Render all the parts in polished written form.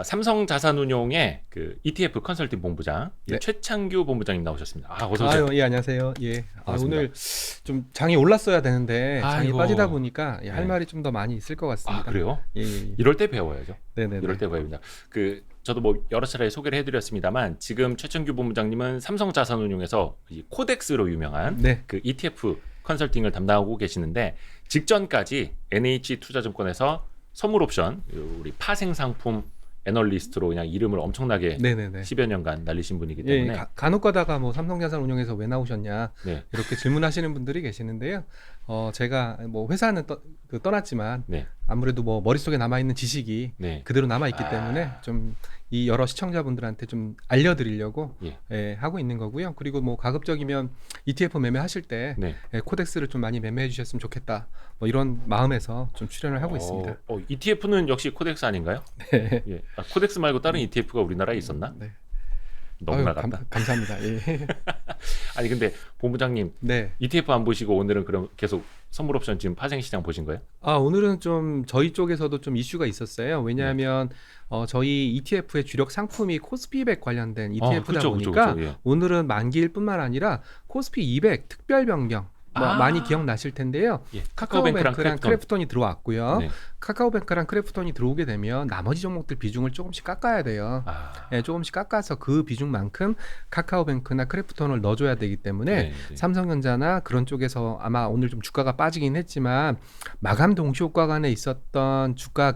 삼성자산운용의 그 ETF 컨설팅 본부장 네. 최창규 본부장님 나오셨습니다. 어서 오세요. 예, 안녕하세요. 예. 반갑습니다. 오늘 좀 장이 올랐어야 되는데 장이 아이고. 빠지다 보니까 할 네. 말이 좀 더 많이 있을 것 같습니다. 그래요? 예. 이럴 때 배워야죠. 네네. 이럴 때 배웁니다. 저도 뭐 여러 차례 소개를 해드렸습니다만 지금 최창규 본부장님은 삼성자산운용에서 이 코덱스로 유명한 네. 그 ETF 컨설팅을 담당하고 계시는데 직전까지 NH투자증권에서 선물옵션 우리 파생상품 애널리스트로 그냥 이름을 엄청나게 네네네. 10여 년간 날리신 분이기 예, 때문에 간혹 가다가 뭐 삼성자산운용에서 왜 나오셨냐 네. 이렇게 질문하시는 분들이 계시는데요. 제가 뭐 회사는 떠났지만 네. 아무래도 뭐 머릿속에 남아 있는 지식이 네. 그대로 남아 있기 때문에 좀 이 여러 시청자분들한테 좀 알려드리려고 하고 있는 거고요. 그리고 뭐 가급적이면 ETF 매매하실 때 네. 코덱스를 좀 많이 매매해 주셨으면 좋겠다. 뭐 이런 마음에서 좀 출연을 하고 있습니다. ETF는 역시 코덱스 아닌가요? 네. 예. 코덱스 말고 다른 ETF가 우리나라에 있었나? 네. 너무 나갔다. 감사합니다. 예. 아니 근데 본부장님 네. ETF 안 보시고 오늘은 그럼 계속 선물옵션 지금 파생시장 보신 거예요? 오늘은 좀 저희 쪽에서도 좀 이슈가 있었어요. 왜냐하면 저희 ETF의 주력 상품이 코스피 200 관련된 ETF다 그렇죠, 보니까 그렇죠. 예. 오늘은 만기일 뿐만 아니라 코스피 200 특별 변경 많이 기억나실 텐데요. 예. 카카오뱅크랑 크래프톤이 들어왔고요. 네. 카카오뱅크랑 크래프톤이 들어오게 되면 나머지 종목들 비중을 조금씩 깎아야 돼요. 조금씩 깎아서 그 비중만큼 카카오뱅크나 크래프톤을 넣어줘야 되기 때문에 삼성전자나 그런 쪽에서 아마 오늘 좀 주가가 빠지긴 했지만 마감 동시효과 간에 있었던 주가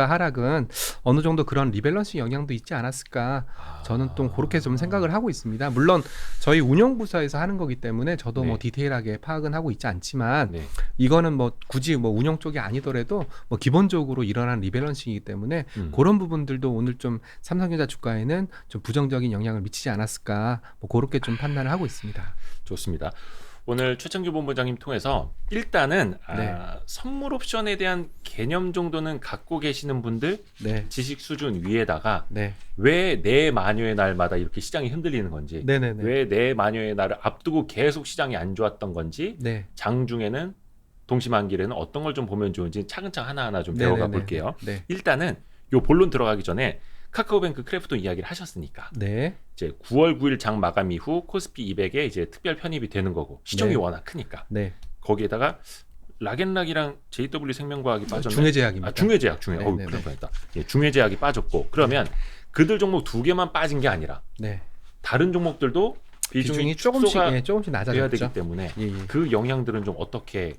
하락은 어느 정도 그런 리밸런스 영향도 있지 않았을까 저는 또 그렇게 좀 생각을 하고 있습니다. 물론 저희 운영부서에서 하는 거기 때문에 저도 뭐 디테일하게 파악은 하고 있지 않지만 이거는 뭐 굳이 뭐 운영 쪽이 아니더라도 뭐 기본적으로 일어난 리밸런싱이기 때문에 그런 부분들도 오늘 좀 삼성전자 주가에는 좀 부정적인 영향을 미치지 않았을까 뭐 그렇게 좀 판단을 하고 있습니다. 좋습니다. 오늘 최창규 본부장님 통해서 일단은 선물 옵션에 대한 개념 정도는 갖고 계시는 분들 지식 수준 위에다가 왜 내 마녀의 날마다 이렇게 시장이 흔들리는 건지 왜 내 마녀의 날을 앞두고 계속 시장이 안 좋았던 건지 장중에는 동시만기에는 어떤 걸 좀 보면 좋은지 차근차근 하나하나 좀 배워가 볼게요. 일단은 요 본론 들어가기 전에 카카오뱅크 크래프톤 이야기를 하셨으니까 이제 9월 9일 장 마감 이후 코스피 200에 이제 특별 편입이 되는 거고 시총이 워낙 크니까 거기에다가 락앤락이랑 JW 생명과학이 빠졌네. 중해제약입니다. 중해제약. 그럴 뻔했다. 중해제약이 빠졌고 그러면 그들 종목 두 개만 빠진 게 아니라 다른 종목들도 비중이 조금씩 돼야 낮아졌죠. 되기 때문에 그 영향들은 좀 어떻게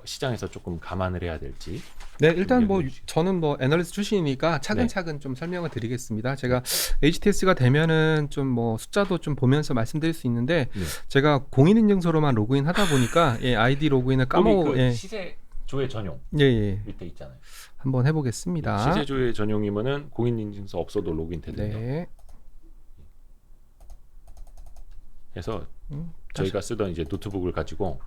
시장에서 조금 감안을 해야 될지. 일단 뭐 저는 뭐 애널리스트 출신이니까 차근차근 좀 설명을 드리겠습니다. 제가 HTS가 되면은 좀 뭐 숫자도 좀 보면서 말씀드릴 수 있는데 제가 공인인증서로만 로그인 하다 보니까 아이디 로그인을 까먹고 시세 조회 전용 밑에 있잖아요. 한번 해보겠습니다. 시세 조회 전용이면은 공인인증서 없어도 로그인 되는데요. 그래서 저희가 쓰던 이제 노트북을 가지고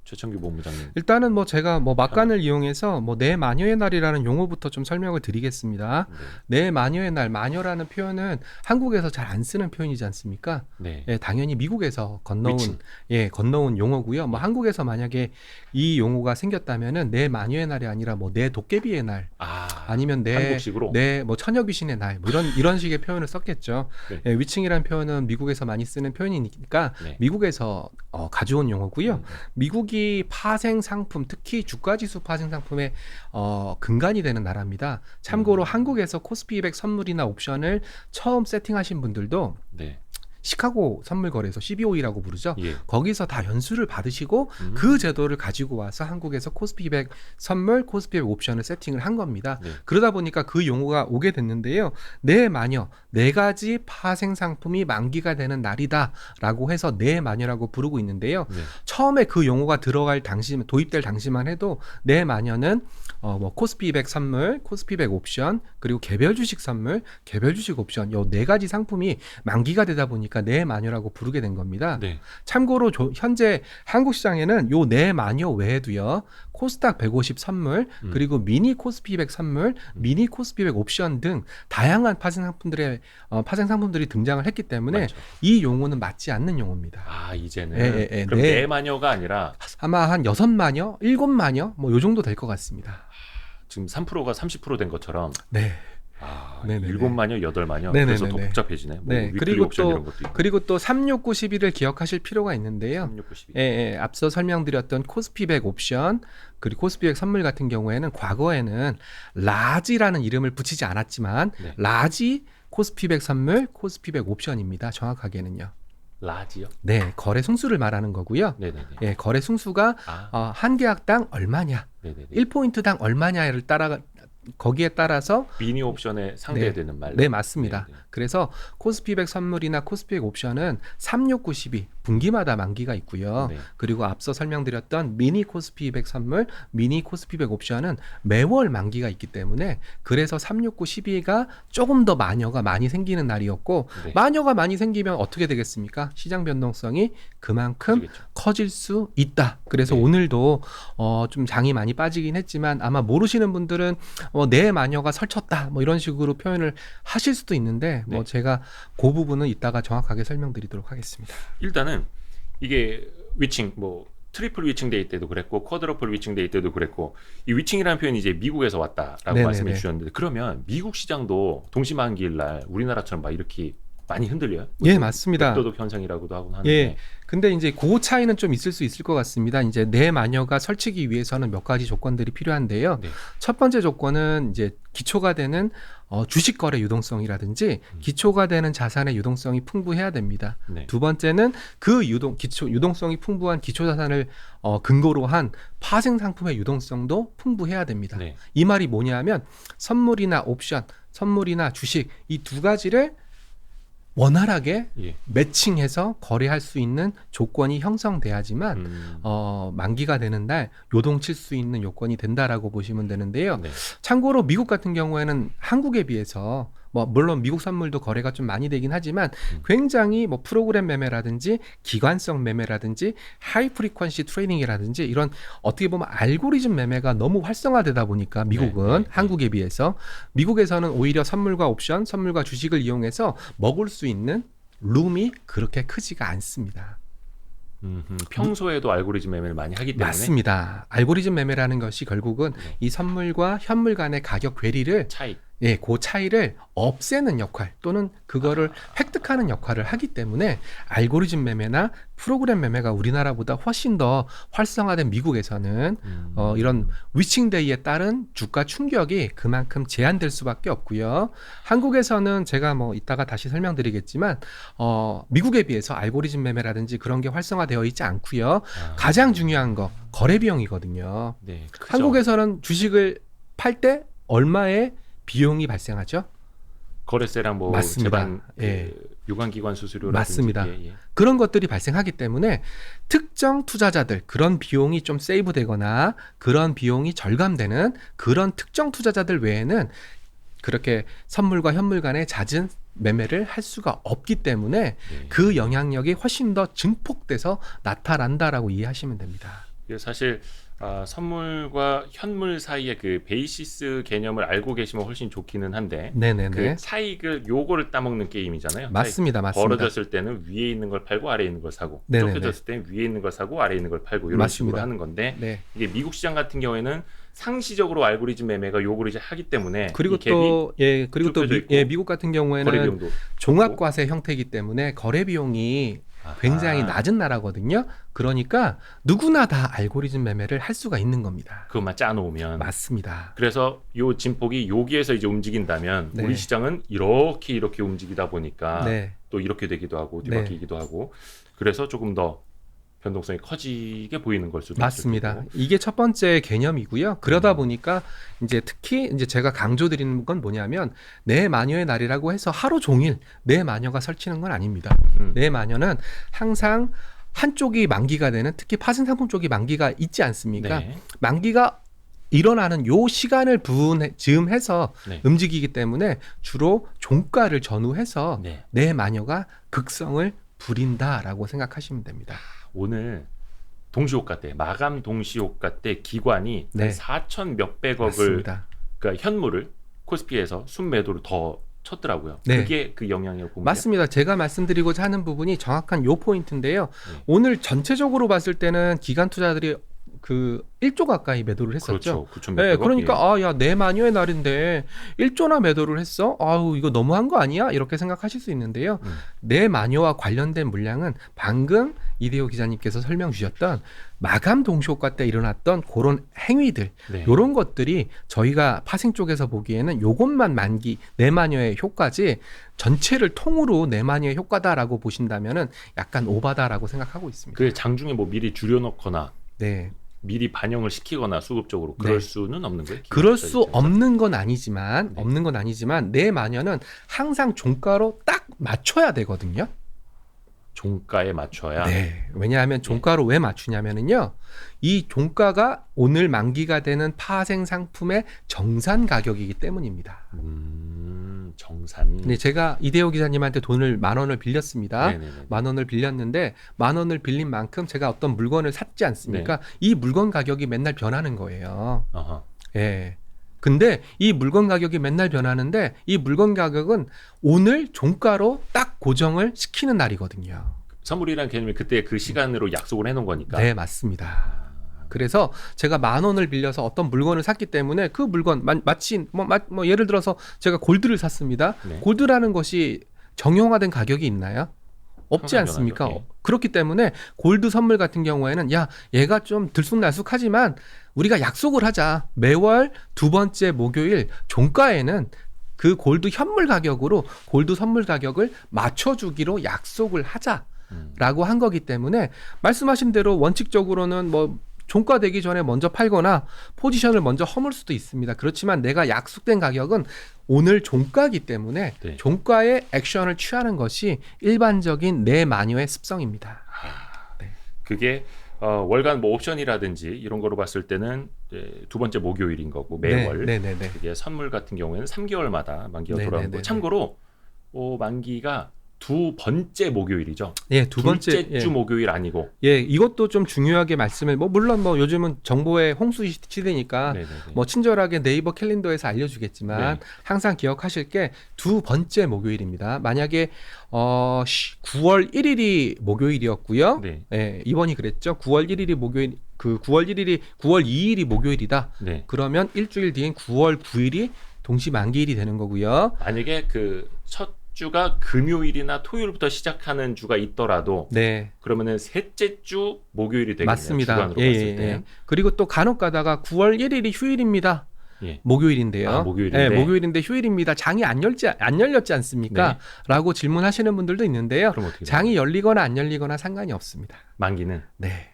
최창규 본부장님. 일단은 뭐 제가 뭐 막간을 이용해서 뭐 내 마녀의 날이라는 용어부터 좀 설명을 드리겠습니다. 내 마녀의 날, 마녀라는 표현은 한국에서 잘 안 쓰는 표현이지 않습니까? 당연히 미국에서 건너온 용어고요. 뭐 한국에서 만약에 이 용어가 생겼다면은 내 마녀의 날이 아니라 뭐 내 도깨비의 날, 아니면 내 뭐 처녀 귀신의 날, 뭐 이런 식의 표현을 썼겠죠. 위층이라는 표현은 미국에서 많이 쓰는 표현이니까 미국에서 가져온 용어고요. 미국이 파생 상품, 특히 주가지수 파생 상품의 근간이 되는 나라입니다. 참고로 한국에서 코스피 200 선물이나 옵션을 처음 세팅하신 분들도 시카고 선물거래소 CBOE라고 부르죠. 거기서 다 연수를 받으시고 그 제도를 가지고 와서 한국에서 코스피 200 선물, 코스피 200 옵션을 세팅을 한 겁니다. 그러다 보니까 그 용어가 오게 됐는데요. 내 마녀, 네 가지 파생 상품이 만기가 되는 날이다라고 해서 내 마녀라고 부르고 있는데요. 처음에 그 용어가 도입될 당시만 해도 내 마녀는 뭐 코스피 200 선물, 코스피 200 옵션, 그리고 개별 주식 선물, 개별 주식 옵션 요 네 가지 상품이 만기가 되다 보니까 내 마녀라고 부르게 된 겁니다. 참고로 현재 한국 시장에는 요 내 마녀 외에도요. 코스닥 150 선물, 그리고 미니 코스피 200 선물, 미니 코스피 200 옵션 등 다양한 파생 상품들이 등장을 했기 때문에 이 용어는 맞지 않는 용어입니다. 이제는 그럼 내 마녀가 아니라 아마 한 6마녀, 7마녀 뭐 요 정도 될 것 같습니다. 지금 3%가 30% 된 것처럼 네네네. 7마녀, 8마녀. 네네네네. 그래서 더 복잡해지네. 뭐 네. 위클리 옵션 이런 것도 있고. 그리고 또 36912를 기억하실 필요가 있는데요. 3692. 예, 앞서 설명드렸던 코스피백 옵션 그리고 코스피백 선물 같은 경우에는 과거에는 라지라는 이름을 붙이지 않았지만 네. 라지 코스피백 선물, 코스피백 옵션입니다. 정확하게는요. 라지요? 네, 거래 승수를 말하는 거고요. 네네네. 예, 거래 승수가 한 계약당 얼마냐, 네네네. 1포인트당 얼마냐를 거기에 따라서 미니 옵션에 상대되는 말. 네, 맞습니다. 네네. 그래서 코스피백 선물이나 코스피백 옵션은 36912 분기마다 만기가 있고요. 네. 그리고 앞서 설명드렸던 미니 코스피백 선물, 미니 코스피백 옵션은 매월 만기가 있기 때문에 그래서 36912가 조금 더 마녀가 많이 생기는 날이었고 네. 마녀가 많이 생기면 어떻게 되겠습니까? 시장 변동성이 그만큼 그렇겠죠. 커질 수 있다. 그래서 네. 오늘도 좀 장이 많이 빠지긴 했지만 아마 모르시는 분들은 내 마녀가 설쳤다 뭐 이런 식으로 표현을 하실 수도 있는데 뭐 네. 제가 그 부분은 이따가 정확하게 설명드리도록 하겠습니다. 일단은 이게 위칭 뭐 트리플 위칭 데이 때도 그랬고 쿼드러플 위칭 데이 때도 그랬고 이 위칭이라는 표현이 이제 미국에서 왔다라고 네네네. 말씀해 주셨는데 그러면 미국 시장도 동시만기일 날 우리나라처럼 막 이렇게 많이 흔들려요? 예, 맞습니다. 백도덕 현상이라고도 하곤 하는데. 예. 근데 이제 그 차이는 좀 있을 수 있을 것 같습니다. 이제 내 마녀가 설치기 위해서는 몇 가지 조건들이 필요한데요. 네. 첫 번째 조건은 이제 기초가 되는 주식 거래 유동성이라든지 기초가 되는 자산의 유동성이 풍부해야 됩니다. 네. 두 번째는 그 유동성이 풍부한 기초 자산을 근거로 한 파생 상품의 유동성도 풍부해야 됩니다. 네. 이 말이 뭐냐면 선물이나 옵션, 선물이나 주식 이 두 가지를 원활하게 예. 매칭해서 거래할 수 있는 조건이 형성돼야지만 만기가 되는 날 요동칠 수 있는 요건이 된다라고 보시면 되는데요. 네. 참고로 미국 같은 경우에는 한국에 비해서 뭐 물론 미국 선물도 거래가 좀 많이 되긴 하지만 굉장히 뭐 프로그램 매매라든지 기관성 매매라든지 하이 프리퀀시 트레이딩이라든지 이런 어떻게 보면 알고리즘 매매가 너무 활성화되다 보니까 미국은 한국에 비해서 미국에서는 오히려 선물과 옵션, 선물과 주식을 이용해서 먹을 수 있는 룸이 그렇게 크지가 않습니다. 평소에도 알고리즘 매매를 많이 하기 때문에 맞습니다. 알고리즘 매매라는 것이 결국은 이 선물과 현물 간의 가격 괴리를 그 차이를 없애는 역할 또는 그거를 획득하는 역할을 하기 때문에 알고리즘 매매나 프로그램 매매가 우리나라보다 훨씬 더 활성화된 미국에서는 이런 위칭데이에 따른 주가 충격이 그만큼 제한될 수밖에 없고요. 한국에서는 제가 뭐 이따가 다시 설명드리겠지만 미국에 비해서 알고리즘 매매라든지 그런 게 활성화되어 있지 않고요. 가장 중요한 거 거래 비용이거든요. 네, 한국에서는 주식을 팔 때 얼마의 비용이 발생하죠? 거래세랑 뭐 맞습니다. 재반 유관기관 수수료라든지 맞습니다. 그런 것들이 발생하기 때문에 특정 투자자들 그런 비용이 좀 세이브되거나 그런 비용이 절감되는 그런 특정 투자자들 외에는 그렇게 선물과 현물 간의 잦은 매매를 할 수가 없기 때문에 그 영향력이 훨씬 더 증폭돼서 나타난다라고 이해하시면 됩니다. 사실 선물과 현물 사이의 그 베이시스 개념을 알고 계시면 훨씬 좋기는 한데 그 차익을 요거를 따먹는 게임이잖아요. 맞습니다. 벌어졌을 때는 위에 있는 걸 팔고 아래에 있는 걸 사고 좁혀졌을 때는 위에 있는 걸 사고 아래에 있는 걸 팔고 이런 식으로 하는 건데 이게 미국 시장 같은 경우에는 상시적으로 알고리즘 매매가 요거를 이제 하기 때문에 그리고 또 미국 같은 경우에는 종합과세 형태이기 때문에 거래 비용이 굉장히 낮은 나라거든요. 그러니까 누구나 다 알고리즘 매매를 할 수가 있는 겁니다. 그것만 짜놓으면. 맞습니다. 그래서 요 진폭이 여기에서 이제 움직인다면 우리 시장은 이렇게 움직이다 보니까 또 이렇게 되기도 하고 뒤바뀌기도 하고 그래서 조금 더 변동성이 커지게 보이는 걸 수도 맞습니다. 이게 첫 번째 개념이고요. 그러다 보니까 이제 특히 이제 제가 강조드리는 건 뭐냐면 내 마녀의 날이라고 해서 하루 종일 내 마녀가 설치는 건 아닙니다. 내 마녀는 항상 한쪽이 만기가 되는 특히 파생 상품 쪽이 만기가 있지 않습니까? 만기가 일어나는 요 시간을 즈음해서 움직이기 때문에 주로 종가를 전후해서 내 마녀가 극성을 부린다라고 생각하시면 됩니다. 오늘 동시호가 때 마감 동시호가 때 기관이 4천 몇백억을 그러니까 현물을 코스피에서 순매도를 더 쳤더라고요. 그게 그 영향이라고 봅니다. 맞습니다. 제가 말씀드리고자 하는 부분이 정확한 요 포인트인데요. 오늘 전체적으로 봤을 때는 기관 투자들이 그 1조 가까이 매도를 했었죠. 그렇죠. 9,100억. 네, 그러니까 야, 내 마녀의 날인데 1조나 매도를 했어? 아우, 이거 너무한 거 아니야? 이렇게 생각하실 수 있는데요. 내 마녀와 관련된 물량은 방금 이대호 기자님께서 설명 주셨던 마감 동시효과 때 일어났던 그런 행위들, 네. 이런 것들이 저희가 파생 쪽에서 보기에는 요것만 만기 내 마녀의 효과지 전체를 통으로 내 마녀의 효과다라고 보신다면은 약간 오바다라고 생각하고 있습니다. 그 장중에 뭐 미리 줄여놓거나 네. 미리 반영을 시키거나 수급적으로 그럴 네. 수는 없는 거예요? 그럴 수 입장에서? 없는 건 아니지만 내 마녀는 항상 종가로 딱 맞춰야 되거든요. 종가에 맞춰야. 네. 왜냐하면 종가로 왜 맞추냐면은요. 이 종가가 오늘 만기가 되는 파생 상품의 정산 가격이기 때문입니다. 정산. 네, 제가 이대호 기자님한테 돈을 10,000원을 빌렸습니다. 네네네. 10,000원을 빌렸는데 10,000원을 빌린 만큼 제가 어떤 물건을 샀지 않습니까? 네. 이 물건 가격이 맨날 변하는 거예요. 어허. 예. 근데 이 물건 가격이 맨날 변하는데 이 물건 가격은 오늘 종가로 딱 고정을 시키는 날이거든요. 선물이란 개념이 그때 그 시간으로 약속을 해놓은 거니까. 네, 맞습니다. 그래서 제가 10,000원을 빌려서 어떤 물건을 샀기 때문에 그 물건 마치 뭐 예를 들어서 제가 골드를 샀습니다. 네. 골드라는 것이 정형화된 가격이 있나요? 없지 항상 않습니까? 변하죠. 예. 그렇기 때문에 골드 선물 같은 경우에는 야, 얘가 좀 들쑥날쑥하지만 우리가 약속을 하자. 매월 두 번째 목요일 종가에는 그 골드 현물 가격으로 골드 선물 가격을 맞춰주기로 약속을 하자라고 한 거기 때문에 말씀하신 대로 원칙적으로는 뭐 종가 되기 전에 먼저 팔거나 포지션을 먼저 허물 수도 있습니다. 그렇지만 내가 약속된 가격은 오늘 종가이기 때문에 네. 종가에 액션을 취하는 것이 일반적인 내 마녀의 습성입니다. 네. 그게 월간 뭐 옵션이라든지 이런 거로 봤을 때는 이제 두 번째 목요일인 거고 매월. 네. 그게 선물 같은 경우에는 3개월마다 만기가 네, 돌아오고 네, 네. 참고로 만기가 두 번째 목요일이죠. 예, 두 번째 둘째 주 목요일 아니고. 예, 이것도 좀 중요하게 말씀을 물론 요즘은 정보의 홍수 시대니까 네네네. 뭐 친절하게 네이버 캘린더에서 알려주겠지만 네. 항상 기억하실 게 두 번째 목요일입니다. 만약에 9월 1일이 목요일이었고요. 네. 예, 이번이 그랬죠. 9월 1일이 목요일, 9월 2일이 목요일이다. 네. 그러면 일주일 뒤인 9월 9일이 동시 만기일이 되는 거고요. 만약에 그 첫 주가 금요일이나 토요일부터 시작하는 주가 있더라도 네. 그러면은 셋째 주 목요일이 되겠네요. 맞습니다. 주간으로 봤을 때. 그리고 또 간혹 가다가 9월 1일이 휴일입니다. 예. 목요일인데요. 목요일인데. 네, 목요일인데 휴일입니다. 장이 안 열렸지 않습니까? 네. 라고 질문하시는 분들도 있는데요. 그럼 어떻게 장이 열리거나 안 열리거나 상관이 없습니다. 만기는 네.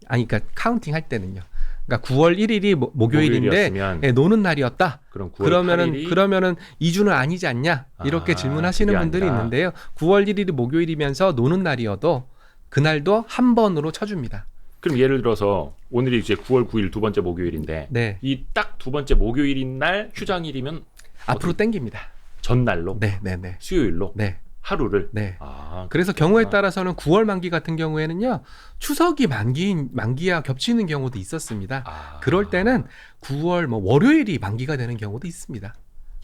아니, 그러니까 카운팅 할 때는요. 그러니까 9월 1일이 목요일인데 목요일이었으면 네, 노는 날이었다. 그럼 9월 8일이 그러면은 2주는 아니지 않냐? 이렇게 질문하시는 그게 분들이 아니라. 있는데요. 9월 1일이 목요일이면서 노는 날이어도 그날도 한 번으로 쳐줍니다. 그럼 예를 들어서 오늘이 이제 9월 9일 두 번째 목요일인데 네. 이 딱 두 번째 목요일인 날 휴장일이면 앞으로 땡깁니다. 전날로 네. 수요일로 네. 하루를 네. 아, 그래서 경우에 따라서는 9월 만기 같은 경우에는요. 추석이 만기와 겹치는 경우도 있었습니다. 그럴 때는 9월 월요일이 만기가 되는 경우도 있습니다.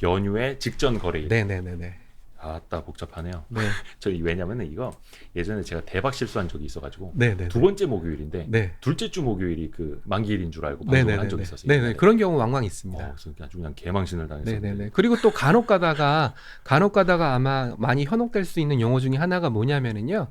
연휴의 직전 거래일. 네네네네. 아따 복잡하네요. 네. 저 왜냐면은 이거 예전에 제가 대박 실수한 적이 있어가지고 네네. 두 번째 목요일인데 네. 둘째 주 목요일이 그 만기일인 줄 알고 방송을 한 적이 있었어요. 네네. 그런 경우 왕왕 있습니다. 그래서 아주 그냥 개망신을 당했어요. 네네네. 그리고 또 간혹 가다가 아마 많이 현혹될 수 있는 용어 중에 하나가 뭐냐면은요.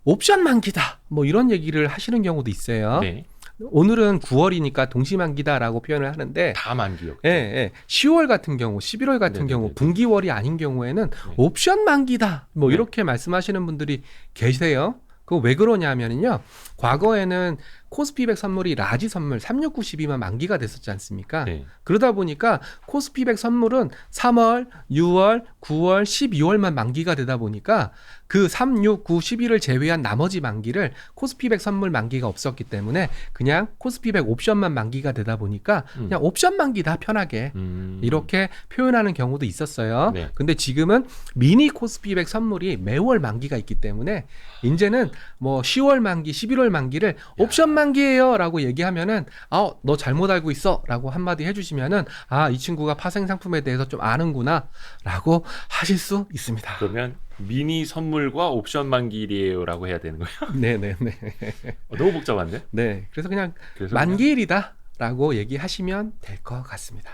옵션 만기다. 이런 얘기를 하시는 경우도 있어요. 네. 오늘은 9월이니까 동시만기다라고 표현을 하는데 다 만기였죠. 예. 10월 같은 경우, 11월 같은 네네네. 경우, 분기월이 아닌 경우에는 네. 옵션 만기다. 네. 이렇게 말씀하시는 분들이 계세요. 그거 왜 그러냐면은요. 과거에는 코스피 100 선물이 라지 선물 36912만 만기가 됐었지 않습니까? 네. 그러다 보니까 코스피 100 선물은 3월, 6월, 9월, 12월만 만기가 되다 보니까 그 3, 6, 9, 11을 제외한 나머지 만기를 코스피 100 선물 만기가 없었기 때문에 그냥 코스피 100 옵션만 만기가 되다 보니까 그냥 옵션 만기다 편하게 이렇게 표현하는 경우도 있었어요. 네. 근데 지금은 미니 코스피 100 선물이 매월 만기가 있기 때문에 이제는 10월 만기, 11월 만기를 옵션 만기예요라고 얘기하면은 너 잘못 알고 있어라고 한마디 해주시면은 이 친구가 파생 상품에 대해서 좀 아는구나라고 하실 수 있습니다. 그러면 미니 선물과 옵션 만기일이에요라고 해야 되는 거예요? 네네네. 너무 복잡한데? 네, 그래서 그냥 만기일이다라고 얘기하시면 될 것 같습니다.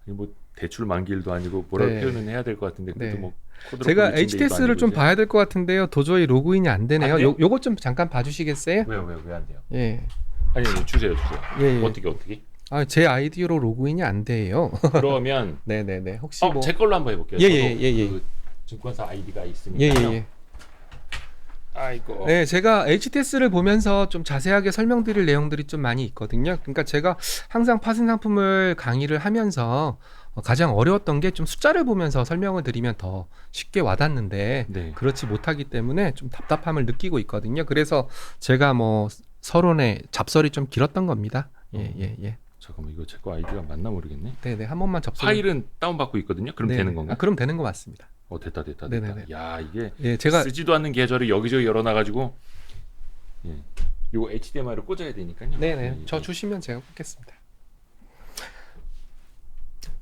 뭐 대출 만기일도 아니고 뭐라고 네. 표현은 해야 될 것 같은데 그것도 뭐 제가 HTS를 좀 봐야 될 것 같은데요. 도저히 로그인이 안 되네요. 요것 좀 잠깐 봐주시겠어요? 왜 안 돼요? 예. 아니 주세요. 예. 어떻게? 제 아이디로 로그인이 안 돼요. 그러면 네네네. 혹시 제 걸로 한번 해볼게요. 예. 그 증권사 아이디가 있으니까요. 예. 아이고. 네, 제가 HTS를 보면서 좀 자세하게 설명드릴 내용들이 좀 많이 있거든요. 그러니까 제가 항상 파생 상품을 강의를 하면서 가장 어려웠던 게 좀 숫자를 보면서 설명을 드리면 더 쉽게 와닿는데 그렇지 못하기 때문에 좀 답답함을 느끼고 있거든요. 그래서 제가 뭐 서론에 잡설이 좀 길었던 겁니다. 예. 잠깐만 이거 제 거 아이디가 맞나 모르겠네. 네네, 한 번만 접속. 파일은 다운받고 있거든요. 그럼 되는 건가? 그럼 되는 거 맞습니다. 됐다. 네네네. 야 이게 제가 쓰지도 않는 계절을 여기저기 열어놔가지고 이거 HDMI로 꽂아야 되니까요. 네네. 저 주시면 제가 꽂겠습니다.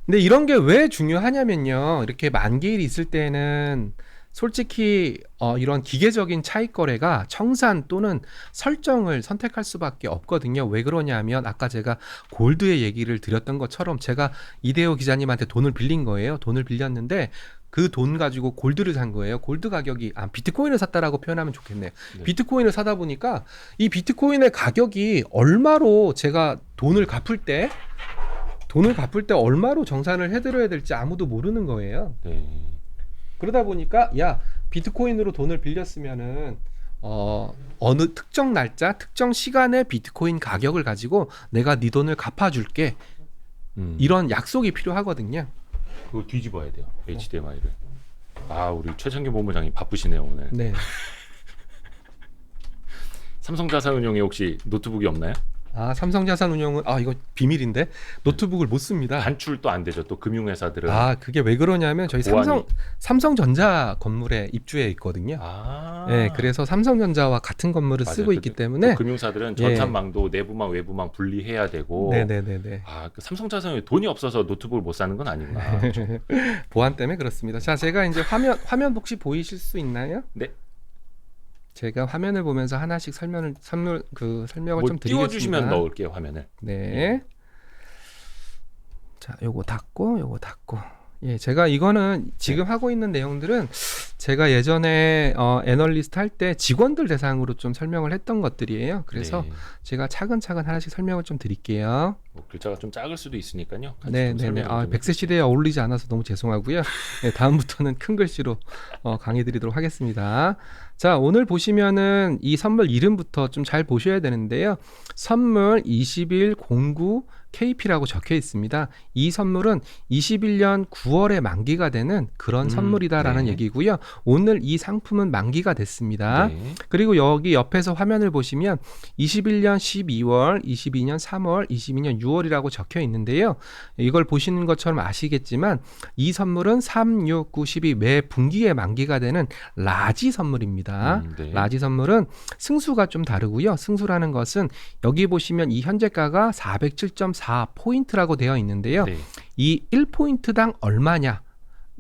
근데 이런 게 왜 중요하냐면요. 이렇게 만기일이 있을 때는 솔직히 이런 기계적인 차익 거래가 청산 또는 설정을 선택할 수밖에 없거든요. 왜 그러냐면 아까 제가 골드의 얘기를 드렸던 것처럼 제가 이대호 기자님한테 돈을 빌린 거예요. 돈을 빌렸는데 그 돈 가지고 골드를 산 거예요. 골드 가격이 비트코인을 샀다라고 표현하면 좋겠네요. 비트코인을 사다 보니까 이 비트코인의 가격이 얼마로 제가 돈을 갚을 때 얼마로 정산을 해드려야 될지 아무도 모르는 거예요. 그러다 보니까 비트코인으로 돈을 빌렸으면은 어느 특정 날짜, 특정 시간에 비트코인 가격을 가지고 내가 네 돈을 갚아줄게. 이런 약속이 필요하거든요. 그거 뒤집어야 돼요. HDMI를. 우리 최창규 본부장님 바쁘시네요 오늘. 네. 삼성자산운용에 혹시 노트북이 없나요? 삼성자산운용은 이거 비밀인데 노트북을 못 씁니다. 반출도 안 되죠. 또 금융회사들은. 그게 왜 그러냐면 저희 삼성전자 건물에 입주해 있거든요. 네, 그래서 삼성전자와 같은 건물을 쓰고 있기 때문에 금융사들은 전산망도 내부망 외부망 분리해야 되고. 네네네네. 그 삼성자산운용 돈이 없어서 노트북을 못 사는 건 아니구나. 보안 때문에 그렇습니다. 자, 제가 이제 화면 혹시 보이실 수 있나요? 네. 제가 화면을 보면서 하나씩 설명을 좀 드리겠습니다. 띄워주시면 넣을게요 화면을. 네. 자, 요거 닫고. 제가 이거는 지금 하고 있는 내용들은 제가 예전에 애널리스트 할 때 직원들 대상으로 좀 설명을 했던 것들이에요. 그래서 제가 차근차근 하나씩 설명을 좀 드릴게요. 글자가 좀 작을 수도 있으니까요. 네네네. 100세 시대에 어울리지 않아서 너무 죄송하고요. 다음부터는 큰 글씨로 강의 드리도록 하겠습니다. 자, 오늘 보시면은 이 선물 이름부터 좀 잘 보셔야 되는데요. 선물 2109 KP라고 적혀 있습니다. 이 선물은 21년 9월에 만기가 되는 그런 선물이다라는 얘기고요. 오늘 이 상품은 만기가 됐습니다. 그리고 여기 옆에서 화면을 보시면 21년 12월, 22년 3월, 22년 6월이라고 적혀 있는데요. 이걸 보시는 것처럼 아시겠지만 이 선물은 3, 6, 9, 12 매 분기에 만기가 되는 라지 선물입니다. 라지 선물은 승수가 좀 다르고요. 승수라는 것은 여기 보시면 이 현재가가 407.4포인트라고 되어 있는데요. 이 1포인트당 얼마냐?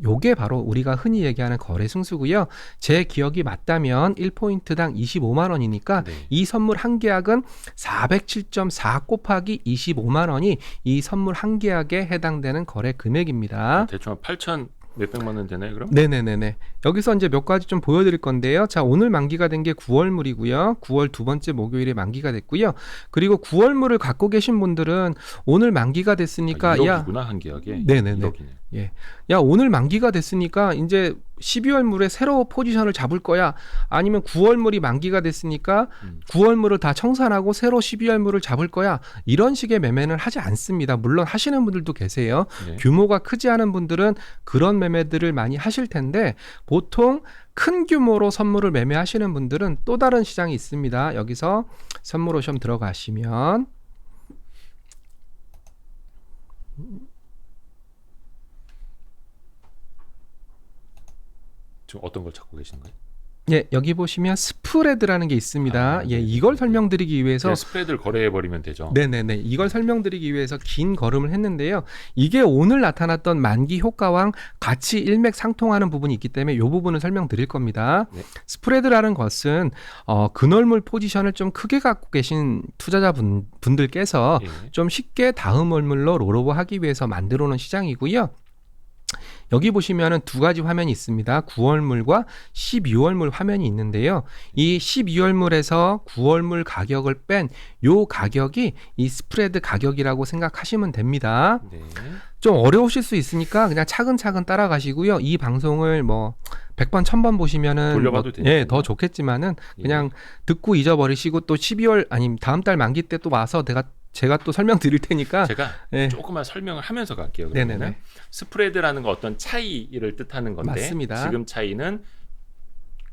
요게 바로 우리가 흔히 얘기하는 거래 승수고요. 제 기억이 맞다면 1포인트당 25만 원이니까 이 선물 한 계약은 407.4 곱하기 25만 원이 이 선물 한 계약에 해당되는 거래 금액입니다. 대충 8천 몇백만 원 되나요, 그럼? 네네네네. 여기서 이제 몇 가지 좀 보여드릴 건데요. 자, 오늘 만기가 된 게 9월물이고요. 9월 두 번째 목요일에 만기가 됐고요. 그리고 9월물을 갖고 계신 분들은 오늘 만기가 됐으니까 1억이구나 한 계약에. 네네네. 1억이네. 예. 오늘 만기가 됐으니까 이제 12월물에 새로 포지션을 잡을 거야. 아니면 9월물이 만기가 됐으니까 9월물을 다 청산하고 새로 12월물을 잡을 거야. 이런 식의 매매는 하지 않습니다. 물론 하시는 분들도 계세요. 규모가 크지 않은 분들은 그런 매매들을 많이 하실 텐데 보통 큰 규모로 선물을 매매하시는 분들은 또 다른 시장이 있습니다. 여기서 선물 오션 들어가시면 지금 어떤 걸 찾고 계신 거예요? 예, 여기 보시면 스프레드라는 게 있습니다. 예, 이걸 설명드리기 위해서 스프레드를 거래해 버리면 되죠. 네네네. 이걸 설명드리기 위해서 긴 걸음을 했는데요. 이게 오늘 나타났던 만기 효과와 같이 일맥상통하는 부분이 있기 때문에 이 부분을 설명드릴 겁니다. 네. 스프레드라는 것은 근월물 포지션을 좀 크게 갖고 계신 투자자분들께서 좀 쉽게 다음 월물로 롤오버하기 위해서 만들어 놓은 시장이고요. 여기 보시면은 두 가지 화면이 있습니다. 9월물과 12월물 화면이 있는데요. 이 12월물에서 9월물 가격을 뺀 요 가격이 이 스프레드 가격이라고 생각하시면 됩니다. 네. 좀 어려우실 수 있으니까 그냥 차근차근 따라가시고요. 이 방송을 뭐 100번, 1000번 보시면은 돌려봐도 되니까. 예, 더 좋겠지만은 그냥 듣고 잊어버리시고 또 12월 아니면 다음 달 만기 때 또 와서 제가 또 설명드릴 테니까 제가 조금만 설명을 하면서 갈게요. 그러면은 스프레드라는 건 어떤 차이를 뜻하는 건데 맞습니다. 지금 차이는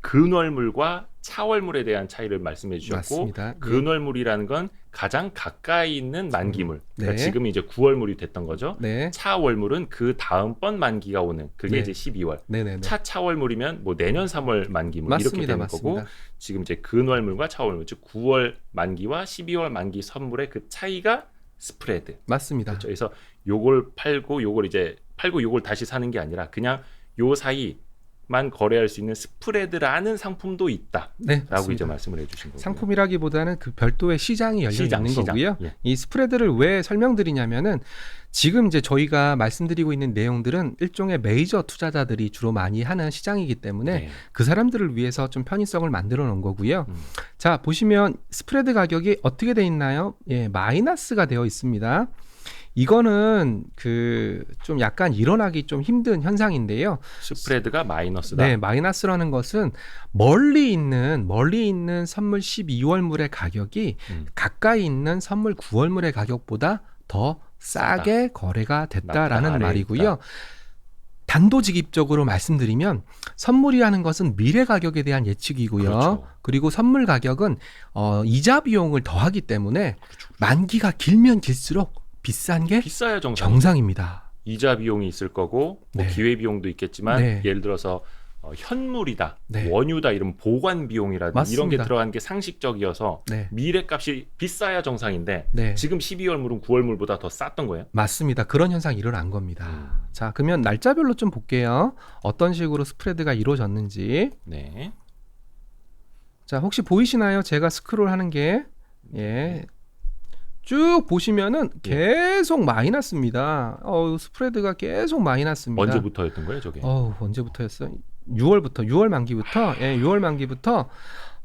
근월물과 차월물에 대한 차이를 말씀해 주셨고 맞습니다. 근월물이라는 건 가장 가까이 있는 만기물. 그러니까 네. 지금 이제 9월물이 됐던 거죠. 네. 차월물은 그 다음번 만기가 오는 그게 이제 12월. 네네네. 차월물이면 뭐 내년 3월 만기물 맞습니다. 이렇게 되는 맞습니다. 거고 지금 이제 근월물과 차월물 즉 9월 만기와 12월 만기 선물의 그 차이가 스프레드. 맞습니다. 그렇죠. 그래서 요걸 팔고 요걸 이제 팔고 요걸 다시 사는 게 아니라 그냥 요 사이만 거래할 수 있는 스프레드라는 상품도 있다라고 네, 이제 말씀을 해주신 거고요. 상품이라기보다는 그 별도의 시장이 열려 있는 거고요. 예. 이 스프레드를 왜 설명드리냐면은 지금 이제 저희가 말씀드리고 있는 내용들은 일종의 메이저 투자자들이 주로 많이 하는 시장이기 때문에 그 사람들을 위해서 좀 편의성을 만들어 놓은 거고요. 자, 보시면 스프레드 가격이 어떻게 돼 있나요? 예, 마이너스가 되어 있습니다. 이거는 그 좀 약간 일어나기 좀 힘든 현상인데요. 스프레드가 마이너스다. 네, 마이너스라는 것은 멀리 있는 선물 12월물의 가격이 가까이 있는 선물 9월물의 가격보다 더 싸게 거래가 됐다라는 말이고요. 단도직입적으로 말씀드리면 선물이라는 것은 미래 가격에 대한 예측이고요. 그렇죠. 그리고 선물 가격은 이자 비용을 더하기 때문에 만기가 길면 길수록 비싼 게 비싸야 정상입니다. 이자 비용이 있을 거고 뭐 기회 비용도 있겠지만 예를 들어서 현물이다, 원유다 이런 보관 비용이라든지 맞습니다. 이런 게 들어간 게 상식적이어서 미래값이 비싸야 정상인데 지금 12월물은 9월물보다 더 쌌던 거예요? 맞습니다. 그런 현상이 일어난 겁니다. 자, 그러면 날짜별로 좀 볼게요. 어떤 식으로 스프레드가 이루어졌는지. 네. 자, 혹시 보이시나요? 제가 스크롤하는 게 쭉 보시면은 계속 마이너스입니다. 스프레드가 계속 마이너스입니다. 언제부터였던 거예요, 저게? 언제부터였어요? 6월 만기부터 6월 만기부터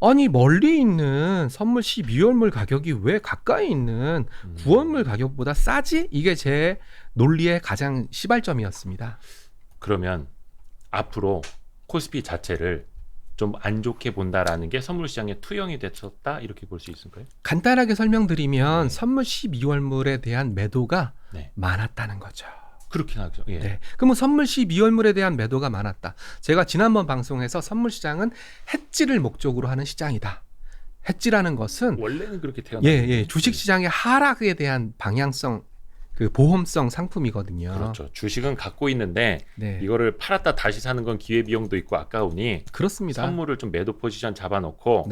아니 멀리 있는 선물 12월물 가격이 왜 가까이 있는 9월물 가격보다 싸지? 이게 제 논리의 가장 시발점이었습니다. 그러면 앞으로 코스피 자체를 좀 안 좋게 본다라는 게 선물 시장의 투영이 됐었다 이렇게 볼 수 있을까요? 간단하게 설명드리면 선물 12월물에 대한 매도가 많았다는 거죠. 그렇긴 하죠. 예. 네. 그러면 선물 12월물에 대한 매도가 많았다. 제가 지난번 방송에서 선물 시장은 해지를 목적으로 하는 시장이다. 해지라는 것은 원래는 그렇게 태어났는데 주식 시장의 하락에 대한 방향성, 그 보험성 상품이거든요. 그렇죠. 주식은 갖고 있는데 이거를 팔았다 다시 사는 건 기회 비용도 있고 아까우니 그렇습니다. 선물을 좀 매도 포지션 잡아놓고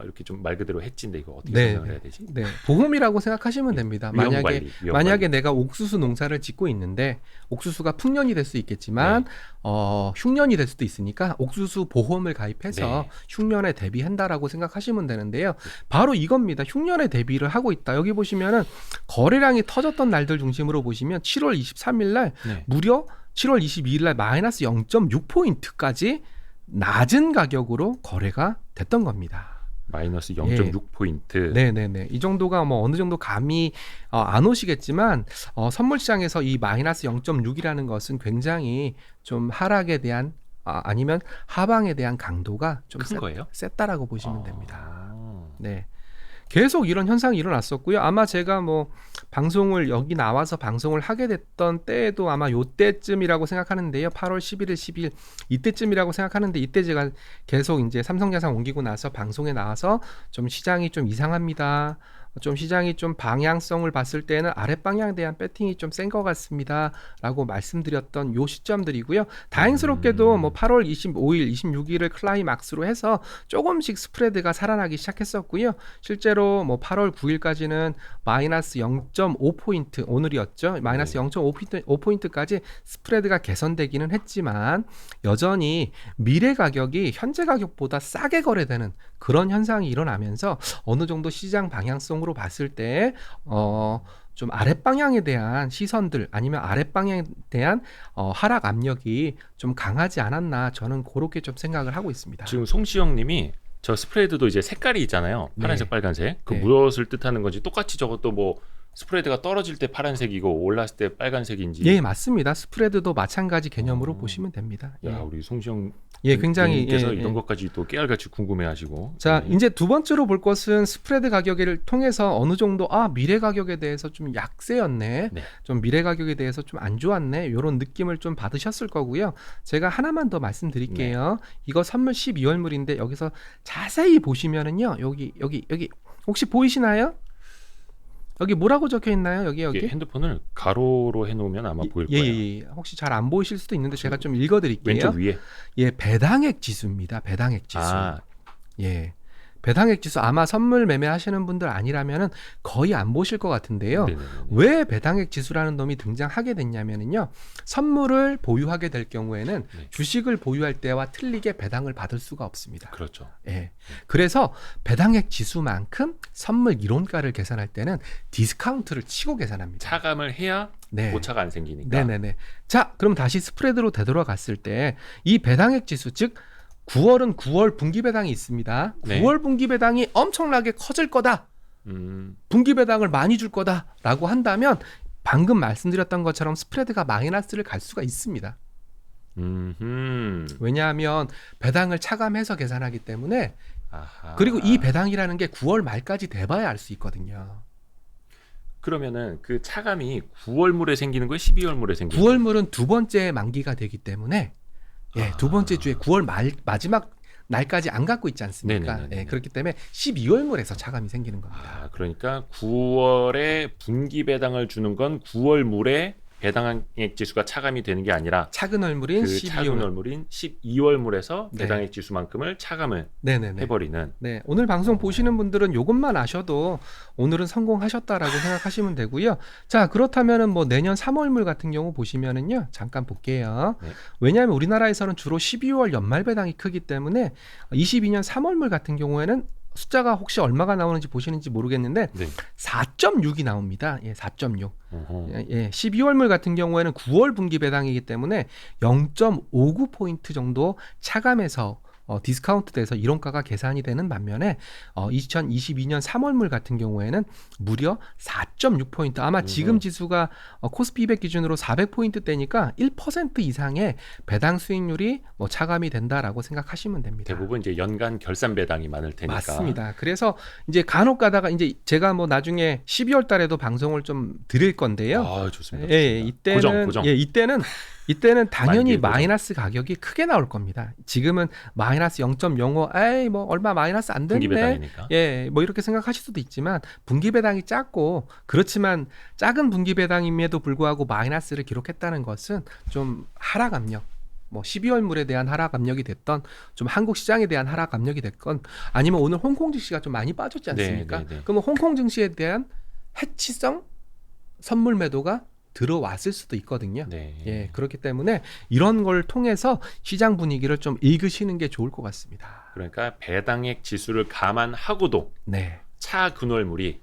이렇게 좀 말 그대로 해지인데 이거 어떻게 설명을 해야 되지? 보험이라고 생각하시면 됩니다. 위험 관리. 만약에 내가 옥수수 농사를 짓고 있는데 옥수수가 풍년이 될 수 있겠지만 흉년이 될 수도 있으니까 옥수수 보험을 가입해서 흉년에 대비한다라고 생각하시면 되는데요. 바로 이겁니다. 흉년에 대비를 하고 있다. 여기 보시면은 거래량이 터졌던 날들 중심으로 보시면 7월 23일 날 무려 7월 22일 날 마이너스 0.6포인트까지 낮은 가격으로 거래가 됐던 겁니다. 마이너스 0.6포인트. 네네네. 이 정도가 뭐 어느 정도 감이 안 오시겠지만 선물 시장에서 이 마이너스 0.6이라는 것은 굉장히 좀 하락에 대한 아니면 하방에 대한 강도가 좀 큰 거예요? 셌다라고 보시면 됩니다. 네. 계속 이런 현상이 일어났었고요. 아마 제가 뭐 방송을 여기 나와서 방송을 하게 됐던 때에도 아마 요때쯤이라고 생각하는데요. 8월 11일, 12일 이때쯤이라고 생각하는데 이때 제가 계속 이제 삼성자산 옮기고 나서 방송에 나와서 좀 시장이 좀 이상합니다. 좀 시장이 좀 방향성을 봤을 때는 아랫방향에 대한 배팅이 좀 센 것 같습니다라고 말씀드렸던 요 시점들이고요. 다행스럽게도 뭐 8월 25일, 26일을 클라이막스로 해서 조금씩 스프레드가 살아나기 시작했었고요. 실제로 뭐 8월 9일까지는 마이너스 0.5포인트, 오늘이었죠. 마이너스 0.5포인트까지 스프레드가 개선되기는 했지만 여전히 미래 가격이 현재 가격보다 싸게 거래되는 그런 현상이 일어나면서 어느 정도 시장 방향성으로 봤을 때 좀 아랫방향에 대한 시선들 아니면 아랫방향에 대한 하락 압력이 좀 강하지 않았나 저는 그렇게 좀 생각을 하고 있습니다. 지금 송시영 님이 저 스프레드도 이제 색깔이 있잖아요. 파란색, 빨간색. 그 무엇을 뜻하는 건지 똑같이 저것도 뭐 스프레드가 떨어질 때 파란색이고 올랐을 때 빨간색인지. 예, 맞습니다. 스프레드도 마찬가지 개념으로 보시면 됩니다. 야, 우리 송시영 굉장히 이런 것까지 또 깨알같이 궁금해하시고. 자, 이제 두 번째로 볼 것은 스프레드 가격을 통해서 어느 정도 미래 가격에 대해서 좀 약세였네. 좀 미래 가격에 대해서 좀 안 좋았네. 이런 느낌을 좀 받으셨을 거고요. 제가 하나만 더 말씀드릴게요. 이거 선물 12월물인데 여기서 자세히 보시면은요. 여기 혹시 보이시나요? 여기 뭐라고 적혀 있나요? 여기 핸드폰을 가로로 해놓으면 아마 보일 거예요. 혹시 잘 안 보이실 수도 있는데 제가 좀 읽어드릴게요. 왼쪽 위에. 배당액 지수입니다. 배당액 지수. 배당액 지수 아마 선물 매매하시는 분들 아니라면은 거의 안 보실 것 같은데요. 왜 배당액 지수라는 놈이 등장하게 됐냐면요. 선물을 보유하게 될 경우에는 주식을 보유할 때와 틀리게 배당을 받을 수가 없습니다. 그렇죠. 그래서 배당액 지수만큼 선물 이론가를 계산할 때는 디스카운트를 치고 계산합니다. 차감을 해야 오차가 안 생기니까. 자, 그럼 다시 스프레드로 되돌아갔을 때 이 배당액 지수 즉 9월은 9월 분기 배당이 있습니다. 9월 분기 배당이 엄청나게 커질 거다. 분기 배당을 많이 줄 거다라고 한다면 방금 말씀드렸던 것처럼 스프레드가 마이너스를 갈 수가 있습니다. 왜냐하면 배당을 차감해서 계산하기 때문에. 그리고 이 배당이라는 게 9월 말까지 돼봐야 알 수 있거든요. 그러면은 그 차감이 9월물에 생기는 거예요? 12월물에 생기는 거예요? 9월물은 두 번째 만기가 되기 때문에 두 번째 주에 9월 마지막 날까지 안 갖고 있지 않습니까? 그렇기 때문에 12월물에서 차감이 생기는 겁니다. 그러니까 9월에 분기 배당을 주는 건 9월물에 배당액 지수가 차감이 되는 게 아니라 작은 얼물인 12월물에서 배당액 지수만큼을 차감을 해버리는. 오늘 방송 보시는 분들은 이것만 아셔도 오늘은 성공하셨다라고 생각하시면 되고요. 자, 그렇다면은 뭐 내년 3월물 같은 경우 보시면은요, 잠깐 볼게요. 왜냐하면 우리나라에서는 주로 12월 연말 배당이 크기 때문에 22년 3월물 같은 경우에는 숫자가 혹시 얼마가 나오는지 보시는지 모르겠는데 4.6이 나옵니다. 4.6. 12월물 같은 경우에는 9월 분기 배당이기 때문에 0.59포인트 정도 차감해서 디스카운트 돼서 이론가가 계산이 되는 반면에 2022년 3월물 같은 경우에는 무려 4.6포인트 아마 지금 지수가 코스피 200 기준으로 400포인트대니까 1% 이상의 배당 수익률이 뭐 차감이 된다라고 생각하시면 됩니다. 대부분 이제 연간 결산 배당이 많을 테니까. 맞습니다. 그래서 이제 간혹 가다가 이제 제가 뭐 나중에 12월 달에도 방송을 좀 드릴 건데요. 좋습니다. 이때는 고정. 이때는 당연히 마이너스 가격이 크게 나올 겁니다. 지금은 마이너스 0.05, 뭐 얼마 마이너스 안 됐네. 분기 배당이니까. 뭐 이렇게 생각하실 수도 있지만 분기 배당이 작고 그렇지만 작은 분기 배당임에도 불구하고 마이너스를 기록했다는 것은 좀 하락 압력. 뭐 12월물에 대한 하락 압력이 됐던 좀 한국 시장에 대한 하락 압력이 됐건 아니면 오늘 홍콩 증시가 좀 많이 빠졌지 않습니까? 그러면 홍콩 증시에 대한 해치성 선물 매도가 들어왔을 수도 있거든요. 그렇기 때문에 이런 걸 통해서 시장 분위기를 좀 읽으시는 게 좋을 것 같습니다. 그러니까 배당액 지수를 감안하고도 차 근월물이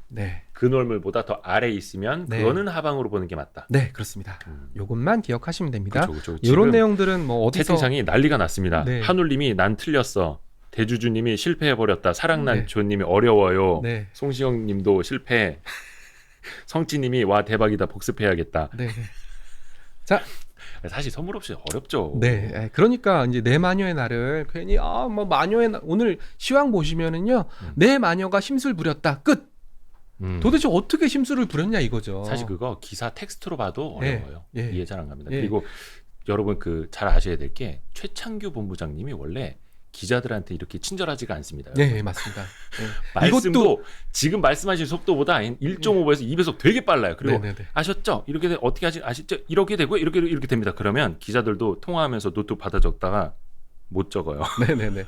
근월물보다 더 아래에 있으면 그거는 하방으로 보는 게 맞다. 그렇습니다. 요것만 기억하시면 됩니다. 그렇죠. 이런 내용들은 뭐 어디서 채팅창이 난리가 났습니다. 한울님이 난 틀렸어. 대주주님이 실패해버렸다. 사랑난조님이 어려워요. 송시영님도 실패. 성찌님이 와 대박이다 복습해야겠다. 자, 사실 선물 없이 어렵죠. 그러니까 이제 내 마녀의 날을 괜히 뭐 마녀의 날 오늘 시황 보시면은요 내 마녀가 심술 부렸다 끝. 도대체 어떻게 심술을 부렸냐 이거죠. 사실 그거 기사 텍스트로 봐도 어려워요. 이해 잘 안 갑니다. 그리고 여러분 그 잘 아셔야 될 게 최창규 본부장님이 원래 기자들한테 이렇게 친절하지가 않습니다. 네, 맞습니다. 네. 말씀도 지금 말씀하신 속도보다 1.5배에서 2배속 되게 빨라요. 그리고 네네네. 아셨죠? 이렇게 어떻게 하지? 아시죠? 이렇게 되고 이렇게 됩니다. 그러면 기자들도 통화하면서 노트 받아 적다가 못 적어요. 네네네.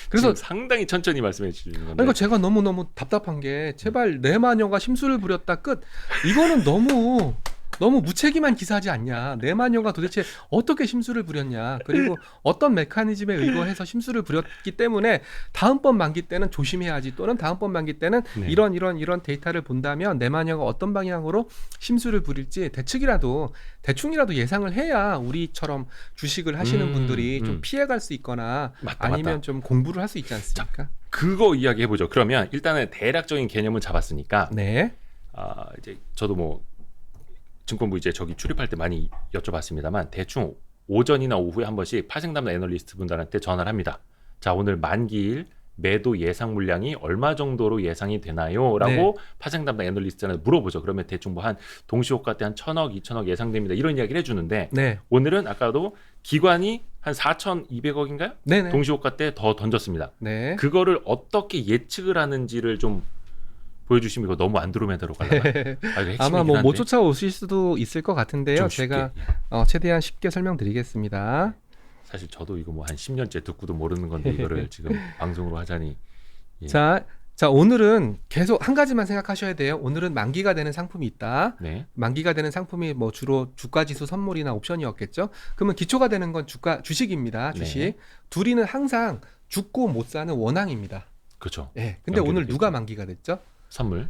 그래서 상당히 천천히 말씀해 주시는 건데. 그러니까 제가 너무 답답한 게 제발 내 마녀가 심술을 부렸다 끝. 이거는 너무 무책임한 기사지 않냐. 내 마녀가 도대체 어떻게 심술을 부렸냐. 그리고 어떤 메커니즘에 의거해서 심술을 부렸기 때문에 다음번 만기 때는 조심해야지. 또는 다음번 만기 때는 네. 이런 데이터를 본다면 내 마녀가 어떤 방향으로 심술을 부릴지 대충이라도 예상을 해야 우리처럼 주식을 하시는 분들이 좀 피해갈 수 있거나 아니면 좀 공부를 할 수 있지 않습니까? 자, 그거 이야기해보죠. 그러면 일단은 대략적인 개념은 잡았으니까 네. 이제 저도 뭐 증권부 이제 저기 출입할 때 많이 여쭤봤습니다만 대충 오전이나 오후에 한 번씩 파생 담당 애널리스트 분들한테 전화를 합니다. 자, 오늘 만기일 매도 예상 물량이 얼마 정도로 예상이 되나요? 라고 파생 담당 애널리스트한테 물어보죠. 그러면 대충 뭐 한 동시호가 때 한 1,000억, 2,000억 예상됩니다. 이런 이야기를 해주는데 오늘은 아까도 기관이 한 4,200억인가요? 네네. 동시호가 때 더 던졌습니다. 네. 그거를 어떻게 예측을 하는지를 좀 보여주시면 이거 너무 안드로메다로 갈라가요. 아마 뭐 못 쫓아오실 수도 있을 것 같은데요. 제가 최대한 쉽게 설명드리겠습니다. 사실 저도 이거 뭐 한 10년째 듣고도 모르는 건데 이거를 지금 방송으로 하자니. 예. 자, 오늘은 계속 한 가지만 생각하셔야 돼요. 오늘은 만기가 되는 상품이 있다. 네. 만기가 되는 상품이 뭐 주로 주가지수 선물이나 옵션이었겠죠. 그러면 기초가 되는 건 주식입니다. 주식. 네. 둘이는 항상 죽고 못 사는 원앙입니다. 그렇죠. 네. 근데 오늘 누가 만기가 됐죠? 선물.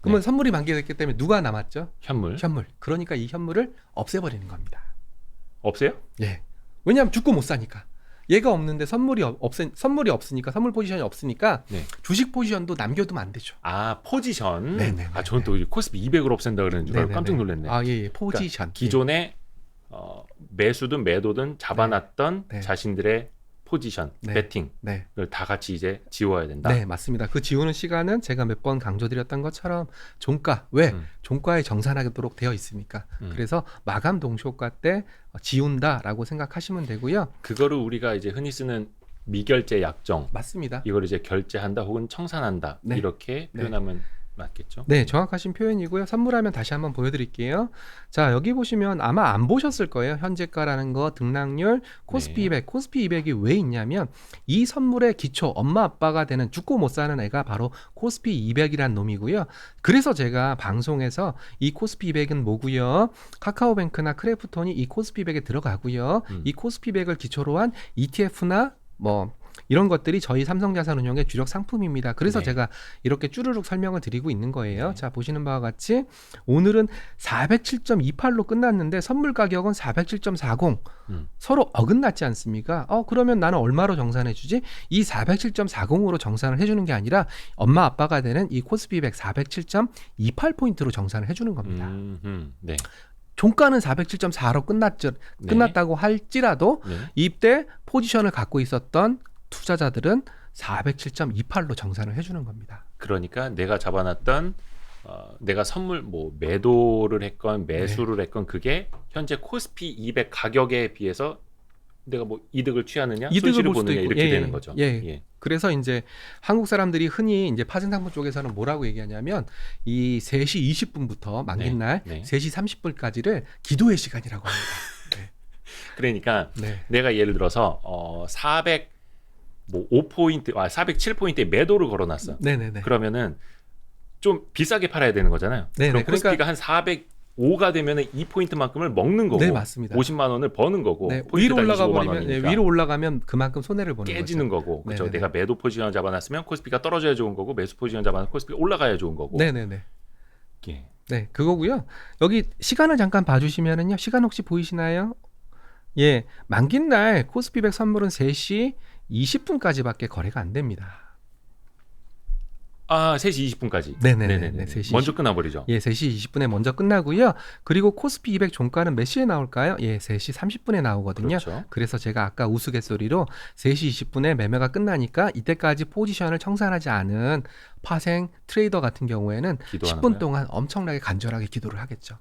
그러면 선물이 만기됐기 때문에 누가 남았죠? 현물. 그러니까 이 현물을 없애버리는 겁니다. 없어요? 예. 왜냐하면 죽고 못 사니까. 얘가 없는데 선물이 없으니까 선물 포지션이 없으니까 주식 포지션도 남겨두면 안 되죠. 아, 포지션. 네네. 저는 또 코스피 200을 없앤다 그러는 줄 알고 깜짝 놀랐네. 예. 포지션. 그러니까 기존에 매수든 매도든 잡아놨던 자신들의 포지션, 배팅을 다 같이 이제 지워야 된다. 네, 맞습니다. 그 지우는 시간은 제가 몇 번 강조드렸던 것처럼 종가, 종가에 정산하도록 되어 있으니까. 그래서 마감 동시효과 때 지운다라고 생각하시면 되고요. 그거를 우리가 이제 흔히 쓰는 미결제 약정. 맞습니다. 이걸 이제 결제한다 혹은 청산한다. 이렇게 표현하면 맞겠죠? 네, 정확하신 표현이고요. 선물하면 다시 한번 보여드릴게요. 자, 여기 보시면 아마 안 보셨을 거예요. 현재가라는 거, 등락률, 코스피 200. 코스피 200이 왜 있냐면 이 선물의 기초, 엄마 아빠가 되는 죽고 못 사는 애가 바로 코스피 200이란 놈이고요. 그래서 제가 방송에서 이 코스피 200은 뭐고요? 카카오뱅크나 크래프톤이 이 코스피 200에 들어가고요. 이 코스피 200을 기초로 한 ETF나 뭐 이런 것들이 저희 삼성자산운용의 주력 상품입니다. 그래서 제가 이렇게 쭈르륵 설명을 드리고 있는 거예요. 자, 보시는 바와 같이 오늘은 407.28로 끝났는데 선물 가격은 407.40. 서로 어긋났지 않습니까? 그러면 나는 얼마로 정산해 주지? 이 407.40으로 정산을 해주는 게 아니라 엄마 아빠가 되는 이 코스피 200 407.28포인트로 정산을 해주는 겁니다. 네. 종가는 407.4로 끝났다고 할지라도 이때 포지션을 갖고 있었던 투자자들은 407.28로 정산을 해주는 겁니다. 그러니까 내가 잡아놨던 내가 선물 뭐 매도를 했건 매수를 했건 그게 현재 코스피 200 가격에 비해서 내가 뭐 이득을 취하느냐, 손실을 보느냐 이렇게 되는 거죠. 그래서 이제 한국 사람들이 흔히 이제 파생상품 쪽에서는 뭐라고 얘기하냐면 이 3시 20분부터 만기날 3시 30분까지를 기도의 시간이라고 합니다. 그러니까 내가 예를 들어서 407포인트에 매도를 걸어놨어. 그러면은 좀 비싸게 팔아야 되는 거잖아요. 그럼 코스피가 한 405가 되면은 2포인트만큼을 먹는 거고, 맞습니다. 50만 원을 버는 거고, 위로 올라가 버리면 위로 올라가면 그만큼 손해를 보는 깨지는 거죠. 거고, 그렇죠. 내가 매도 포지션 잡아놨으면 코스피가 떨어져야 좋은 거고, 매수 포지션 잡아놨으면 코스피가 올라가야 좋은 거고. 네, 그거고요. 여기 시간을 잠깐 봐주시면은요, 시간 혹시 보이시나요? 만기날 코스피 100 선물은 3시 20분까지밖에 거래가 안 됩니다. 3시 20분까지. 3시 먼저 끝나버리죠. 3시 20분에 먼저 끝나고요. 그리고 코스피 200 종가는 몇 시에 나올까요? 3시 30분에 나오거든요. 그래서 제가 아까 우스갯소리로 3시 20분에 매매가 끝나니까 이때까지 포지션을 청산하지 않은 파생 트레이더 같은 경우에는 10분 동안 엄청나게 간절하게 기도를 하겠죠.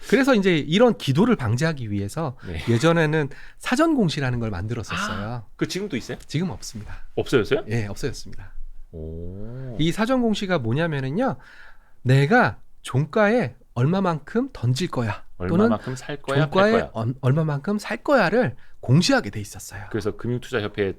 그래서 이제 이런 기도를 방지하기 위해서 네. 예전에는 사전 공시라는 걸 만들었었어요. 그 지금도 있어요? 지금 없습니다. 없어졌어요? 예, 없어졌습니다. 오. 이 사전 공시가 뭐냐면은요, 내가 종가에 얼마만큼 던질 거야, 또는 얼마만큼 살 거야, 종가에 팔 거야. 얼마만큼 살 거야를 공시하게 돼 있었어요. 그래서 금융투자협회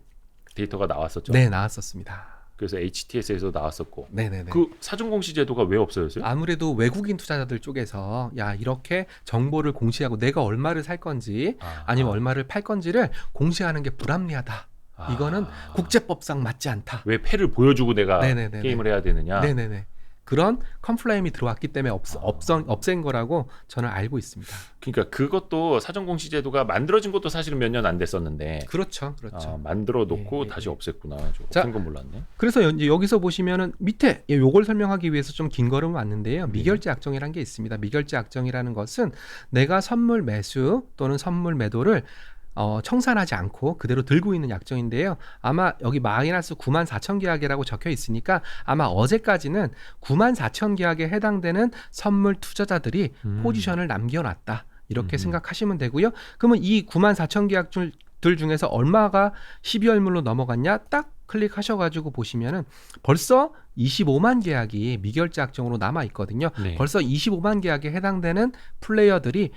데이터가 나왔었죠. 네, 나왔었습니다. 그래서 HTS에서 나왔었고. 네네네. 그 사전공시 제도가 왜 없어졌어요? 아무래도 외국인 투자자들 쪽에서 야, 이렇게 정보를 공시하고 내가 얼마를 살 건지 아니면 얼마를 팔 건지를 공시하는 게 불합리하다. 이거는 국제법상 맞지 않다. 왜 패를 보여주고 내가 네네네네. 게임을 해야 되느냐? 네네네. 그런 컴플레임이 들어왔기 때문에 없앤 거라고 저는 알고 있습니다. 그러니까 그것도 사전공시 제도가 만들어진 것도 사실은 몇 년 안 됐었는데. 그렇죠, 그렇죠. 만들어 놓고 예, 다시 예. 없앴구나. 자, 없앤 건 몰랐네. 그래서 이제 여기서 보시면은 밑에 요걸 설명하기 위해서 좀 긴 걸음 왔는데요. 미결제 약정이라는 게 있습니다. 미결제 약정이라는 것은 내가 선물 매수 또는 선물 매도를 청산하지 않고 그대로 들고 있는 약정인데요. 아마 여기 마이너스 94,000 계약이라고 적혀 있으니까 아마 어제까지는 94,000 계약에 해당되는 선물 투자자들이 포지션을 남겨놨다. 이렇게 생각하시면 되고요. 그러면 이 94,000 계약들 중에서 얼마가 12월물로 넘어갔냐? 딱 클릭하셔가지고 보시면은 벌써 25만 계약이 미결제 약정으로 남아 있거든요. 네. 벌써 25만 계약에 해당되는 플레이어들이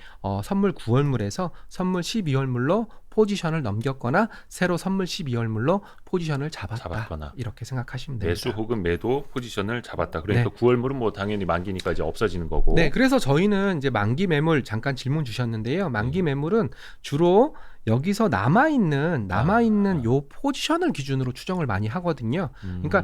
선물 9월물에서 선물 12월물로 포지션을 넘겼거나 새로 선물 12월물로 포지션을 잡았거나 이렇게 생각하시면 됩니다. 매수 혹은 매도 포지션을 잡았다. 그러니까 네. 9월물은 뭐 당연히 만기니까 이제 없어지는 거고. 네, 그래서 저희는 이제 만기 매물 잠깐 질문 주셨는데요. 만기 매물은 주로 여기서 남아있는 요 포지션을 기준으로 추정을 많이 하거든요. 그러니까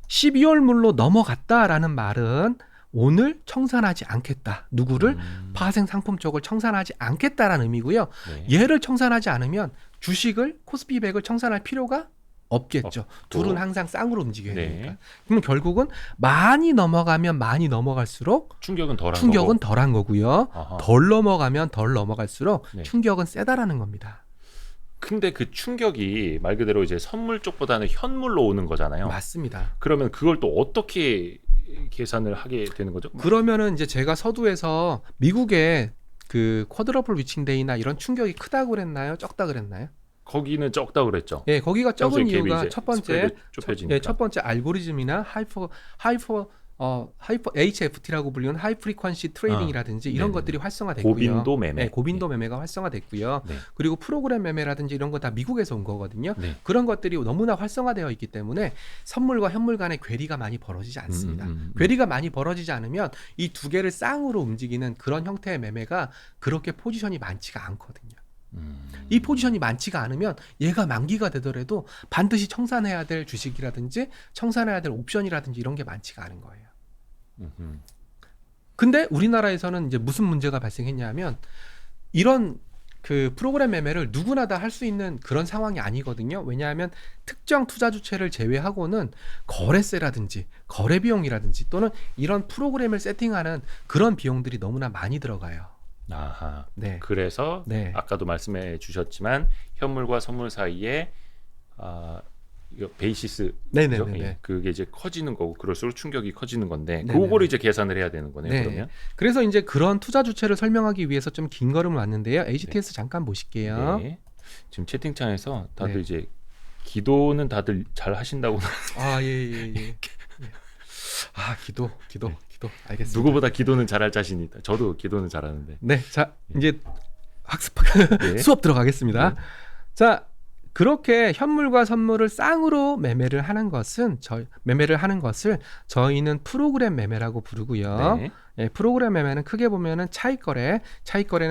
12월물로 넘어갔다라는 말은 오늘 청산하지 않겠다. 누구를? 파생 상품 쪽을 청산하지 않겠다라는 의미고요. 네. 얘를 청산하지 않으면 주식을 코스피백을 청산할 필요가 없겠죠. 둘은 항상 쌍으로 움직여야 되니까. 그럼 결국은 많이 넘어가면 많이 넘어갈수록 충격은 덜한 거고요. 아하. 덜 넘어가면 덜 넘어갈수록 네. 충격은 세다라는 겁니다. 근데 그 충격이 말 그대로 이제 선물 쪽보다는 현물로 오는 거잖아요. 맞습니다. 그러면 그걸 또 어떻게 계산을 하게 되는 거죠? 그러면은 이제 제가 서두에서 미국의 그 쿼드러플 위칭데이나 이런 충격이 크다고 그랬나요? 적다 그랬나요? 거기는 적다 그랬죠. 예, 거기가 적은 이유가 첫 번째 좁혀지니까. 첫 번째 알고리즘이나 하이퍼 HFT라고 불리는 하이 프리퀀시 트레이딩이라든지 이런 것들이 활성화됐고요. 고빈도 매매. 네, 고빈도 매매가 활성화됐고요. 네. 그리고 프로그램 매매라든지 이런 거 다 미국에서 온 거거든요. 네. 그런 것들이 너무나 활성화되어 있기 때문에 선물과 현물 간의 괴리가 많이 벌어지지 않습니다. 괴리가 많이 벌어지지 않으면 이 두 개를 쌍으로 움직이는 그런 형태의 매매가 그렇게 포지션이 많지가 않거든요. 이 포지션이 많지가 않으면 얘가 만기가 되더라도 반드시 청산해야 될 주식이라든지 청산해야 될 옵션이라든지 이런 게 많지가 않은 거예요. 근데 우리나라에서는 이제 무슨 문제가 발생했냐면 이런 그 프로그램 매매를 누구나 다 할 수 있는 그런 상황이 아니거든요. 왜냐하면 특정 투자 주체를 제외하고는 거래세라든지 거래 비용이라든지 또는 이런 프로그램을 세팅하는 그런 비용들이 너무나 많이 들어가요. 아하. 네. 그래서 네. 아까도 말씀해 주셨지만 현물과 선물 사이에 이거 베이시스 네네네. 그게 이제 커지는 거고 그럴수록 충격이 커지는 건데 네네네. 그거를 이제 계산을 해야 되는 거네요. 네. 그러면. 그래서 이제 그런 투자 주체를 설명하기 위해서 좀 긴 걸음을 왔는데요. HTS 잠깐 보실게요. 네. 지금 채팅창에서 다들 네. 이제 기도는 다들 잘 하신다고. 예. 아, 기도. 알겠습니다. 누구보다 기도는 잘할 자신이 있다. 저도 기도는 잘하는데. 네, 자 이제 학습 네. 수업 들어가겠습니다. 네. 자, 그렇게 현물과 선물을 쌍으로 매매를 하는 것을 저희는 프로그램 매매라고 부르고요. 네. 예, 프로그램 매매는 크게 보면은 차익거래는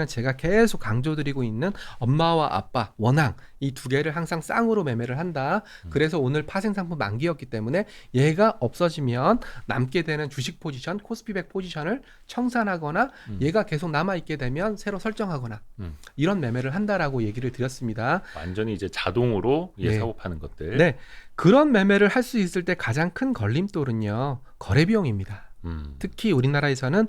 제가 계속 강조드리고 있는 엄마와 아빠, 원앙 이 두 개를 항상 쌍으로 매매를 한다. 그래서 오늘 파생상품 만기였기 때문에 얘가 없어지면 남게 되는 주식 포지션, 코스피백 포지션을 청산하거나 얘가 계속 남아있게 되면 새로 설정하거나 이런 매매를 한다라고 얘기를 드렸습니다. 완전히 이제 자동으로 네. 사고 파는 것들. 네, 그런 매매를 할 수 있을 때 가장 큰 걸림돌은요, 거래 비용입니다. 특히 우리나라에서는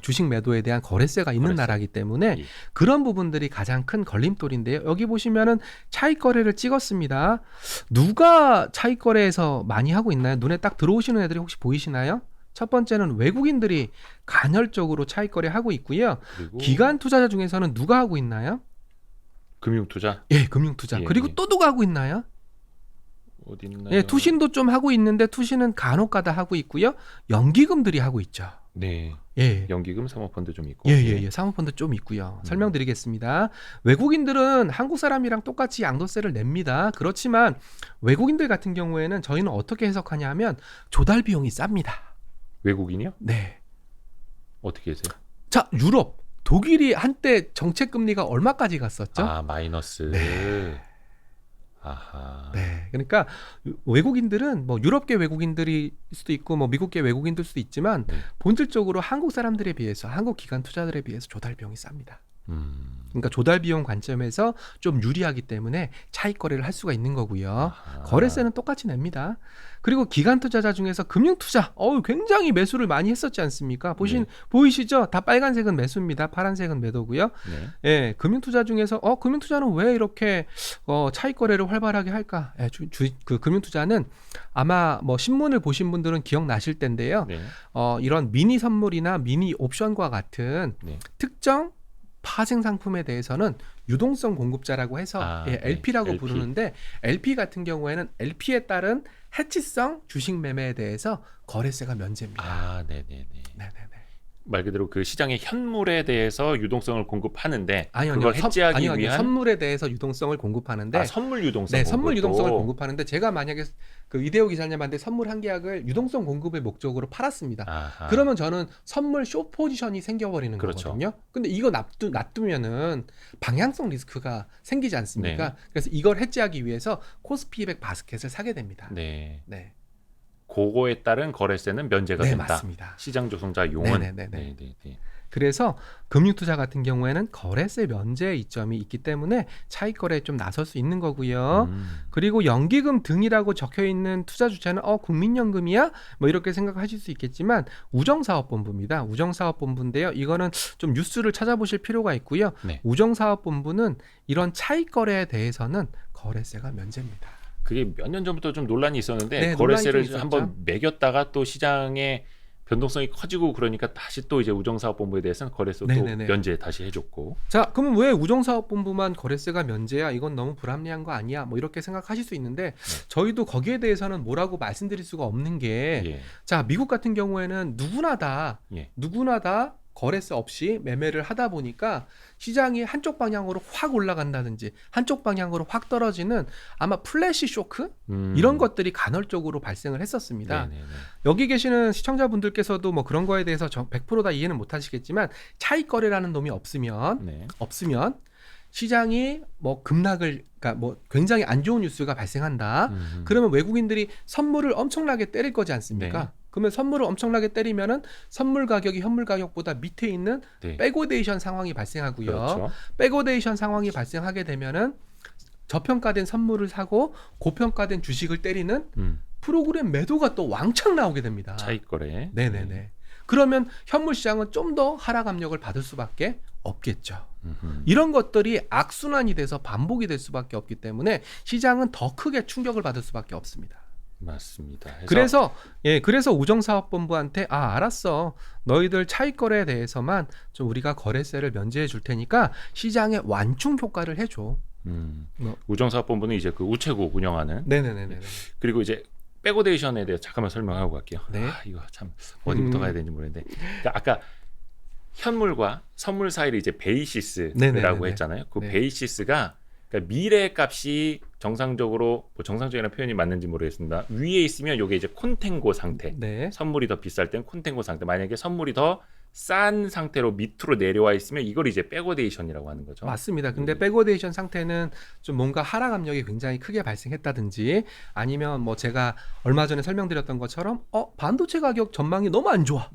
주식 매도에 대한 거래세가 있는 거래세. 나라이기 때문에 예. 그런 부분들이 가장 큰 걸림돌인데요. 여기 보시면은 차익 거래를 찍었습니다. 누가 차익 거래에서 많이 하고 있나요? 눈에 딱 들어오시는 애들이 혹시 보이시나요? 첫 번째는 외국인들이 간헐적으로 차익거래 하고 있고요. 그리고 기관 투자자 중에서는 누가 하고 있나요? 금융투자 예, 금융투자. 예, 그리고 예. 또 누가 하고 있나요? 어디 있나요? 예, 투신도 좀 하고 있는데 투신은 간혹가다 하고 있고요. 연기금들이 하고 있죠. 네. 예. 연기금 사모펀드 좀 있고. 예. 사모펀드 좀 있고요. 설명드리겠습니다. 외국인들은 한국 사람이랑 똑같이 양도세를 냅니다. 그렇지만 외국인들 같은 경우에는 저희는 어떻게 해석하냐 하면 조달 비용이 쌉니다. 외국인이요? 네. 어떻게 하세요? 자, 유럽, 독일이 한때 정책 금리가 얼마까지 갔었죠? 아, 마이너스. 네. 아하. 네. 그러니까 외국인들은 뭐 유럽계 외국인들일 수도 있고 뭐 미국계 외국인들 수도 있지만 네. 본질적으로 한국 사람들에 비해서 한국 기관 투자들에 비해서 조달 비용이 쌉니다. 그러니까 조달 비용 관점에서 좀 유리하기 때문에 차익 거래를 할 수가 있는 거고요. 아하. 거래세는 똑같이 냅니다. 그리고 기관 투자자 중에서 금융 투자, 굉장히 매수를 많이 했었지 않습니까? 보이시죠? 다 빨간색은 매수입니다. 파란색은 매도고요. 네. 예, 금융 투자 중에서 금융 투자는 왜 이렇게 차익 거래를 활발하게 할까? 예, 그 금융 투자는 아마 뭐 신문을 보신 분들은 기억나실 텐데요. 네. 이런 미니 선물이나 미니 옵션과 같은 네. 특정 파생 상품에 대해서는 유동성 공급자라고 해서 네. LP라고 LP. 부르는데 LP 같은 경우에는 LP에 따른 해치성 주식 매매에 대해서 거래세가 면제입니다. 아, 네네네. 네네네. 말 그대로 그 시장의 현물에 대해서 유동성을 공급하는데 아니요, 그걸 해지하기 아니요, 위한 선물에 대해서 유동성을 공급하는데 선물 유동성. 네, 선물 공급도. 유동성을 공급하는데 제가 만약에 그 이대호 기자님한테 선물 한 계약을 유동성 공급의 목적으로 팔았습니다. 아하. 그러면 저는 선물 숏 포지션이 생겨버리는 그렇죠. 거거든요. 근데 이거 놔두면은 방향성 리스크가 생기지 않습니까? 네. 그래서 이걸 해지하기 위해서 코스피 200 바스켓을 사게 됩니다. 네. 네, 그거에 따른 거래세는 면제가 네, 된다. 맞습니다. 시장 조성자 용은. 네네네네. 네네네. 그래서 금융투자 같은 경우에는 거래세 면제 이점이 있기 때문에 차익 거래에 좀 나설 수 있는 거고요. 그리고 연기금 등이라고 적혀 있는 투자 주체는 국민연금이야? 뭐 이렇게 생각하실 수 있겠지만 우정사업본부입니다. 우정사업본부인데요. 이거는 좀 뉴스를 찾아보실 필요가 있고요. 네. 우정사업본부는 이런 차익 거래에 대해서는 거래세가 면제입니다. 그게 몇 년 전부터 좀 논란이 있었는데 네, 거래세를 논란이 좀 한번 매겼다가 또 시장의 변동성이 커지고 그러니까 다시 또 이제 우정사업본부에 대해서는 거래세 또 네네네. 면제 다시 해줬고. 자, 그러면 왜 우정사업본부만 거래세가 면제야? 이건 너무 불합리한 거 아니야? 뭐 이렇게 생각하실 수 있는데 저희도 거기에 대해서는 뭐라고 말씀드릴 수가 없는 게 예. 자, 미국 같은 경우에는 누구나 다 거래세 없이 매매를 하다 보니까 시장이 한쪽 방향으로 확 올라간다든지 한쪽 방향으로 확 떨어지는 아마 플래시 쇼크 이런 것들이 간헐적으로 발생을 했었습니다. 네네네. 여기 계시는 시청자분들께서도 뭐 그런 거에 대해서 100% 다 이해는 못 하시겠지만 차익 거래라는 놈이 없으면 시장이 뭐 급락을 그러니까 뭐 굉장히 안 좋은 뉴스가 발생한다. 그러면 외국인들이 선물을 엄청나게 때릴 거지 않습니까? 네. 그러면 선물을 엄청나게 때리면은 선물 가격이 현물 가격보다 밑에 있는 네. 백오데이션 상황이 발생하고요. 그렇죠. 백오데이션 상황이 발생하게 되면은 저평가된 선물을 사고 고평가된 주식을 때리는 프로그램 매도가 또 왕창 나오게 됩니다. 차익 거래. 네네네. 그러면 현물 시장은 좀 더 하락 압력을 받을 수밖에 없겠죠. 이런 것들이 악순환이 돼서 반복이 될 수밖에 없기 때문에 시장은 더 크게 충격을 받을 수밖에 없습니다. 맞습니다. 그래서 우정사업본부한테 알았어. 너희들 차익 거래에 대해서만 좀 우리가 거래세를 면제해 줄 테니까 시장에 완충 효과를 해줘. 우정사업본부는 이제 그 우체국 운영하는. 네네네네. 그리고 이제 백오데이션에 대해서 잠깐만 설명하고 갈게요. 네. 이거 참 어디부터 가야 되는지 모르겠는데. 그러니까 아까 현물과 선물 사이를 이제 베이시스라고 네네네네. 했잖아요. 그 네. 베이시스가 그러니까 미래 값이 정상적으로 뭐 정상적이라는 표현이 맞는지 모르겠습니다. 위에 있으면 이게 이제 콘탱고 상태. 네. 선물이 더 비쌀 땐 콘탱고 상태. 만약에 선물이 더 싼 상태로 밑으로 내려와 있으면 이걸 이제 백오데이션이라고 하는 거죠. 맞습니다. 근데 백오데이션 상태는 좀 뭔가 하락 압력이 굉장히 크게 발생했다든지 아니면 뭐 제가 얼마 전에 설명드렸던 것처럼 반도체 가격 전망이 너무 안 좋아.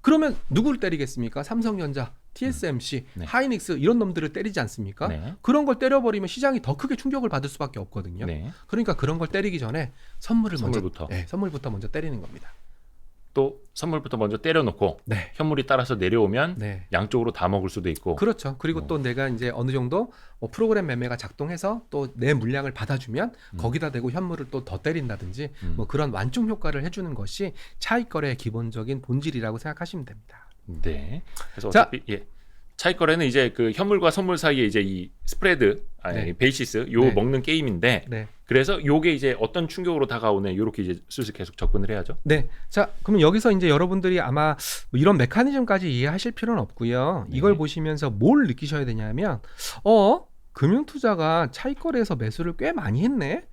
그러면 누구를 때리겠습니까? 삼성전자, TSMC, 네. 하이닉스 이런 놈들을 때리지 않습니까? 네. 그런 걸 때려버리면 시장이 더 크게 충격을 받을 수밖에 없거든요. 네. 그러니까 그런 걸 때리기 전에 선물부터 선물부터 먼저 때리는 겁니다. 또 선물부터 먼저 때려놓고 네. 현물이 따라서 내려오면 네. 양쪽으로 다 먹을 수도 있고. 그렇죠. 그리고 또 내가 이제 어느 정도 뭐 프로그램 매매가 작동해서 또 내 물량을 받아주면 거기다 대고 현물을 또 더 때린다든지 뭐 그런 완충 효과를 해주는 것이 차익 거래의 기본적인 본질이라고 생각하시면 됩니다. 네. 그래서 어차피 차익 거래는 이제 그 현물과 선물 사이에 이제 이 스프레드, 네. 베이시스 요 네. 먹는 게임인데. 네. 그래서 요게 이제 어떤 충격으로 다가오네 요렇게 이제 슬슬 계속 접근을 해야죠. 네. 자, 그러면 여기서 이제 여러분들이 아마 뭐 이런 메커니즘까지 이해하실 필요는 없고요. 네. 이걸 보시면서 뭘 느끼셔야 되냐면, 금융투자가 차익 거래에서 매수를 꽤 많이 했네.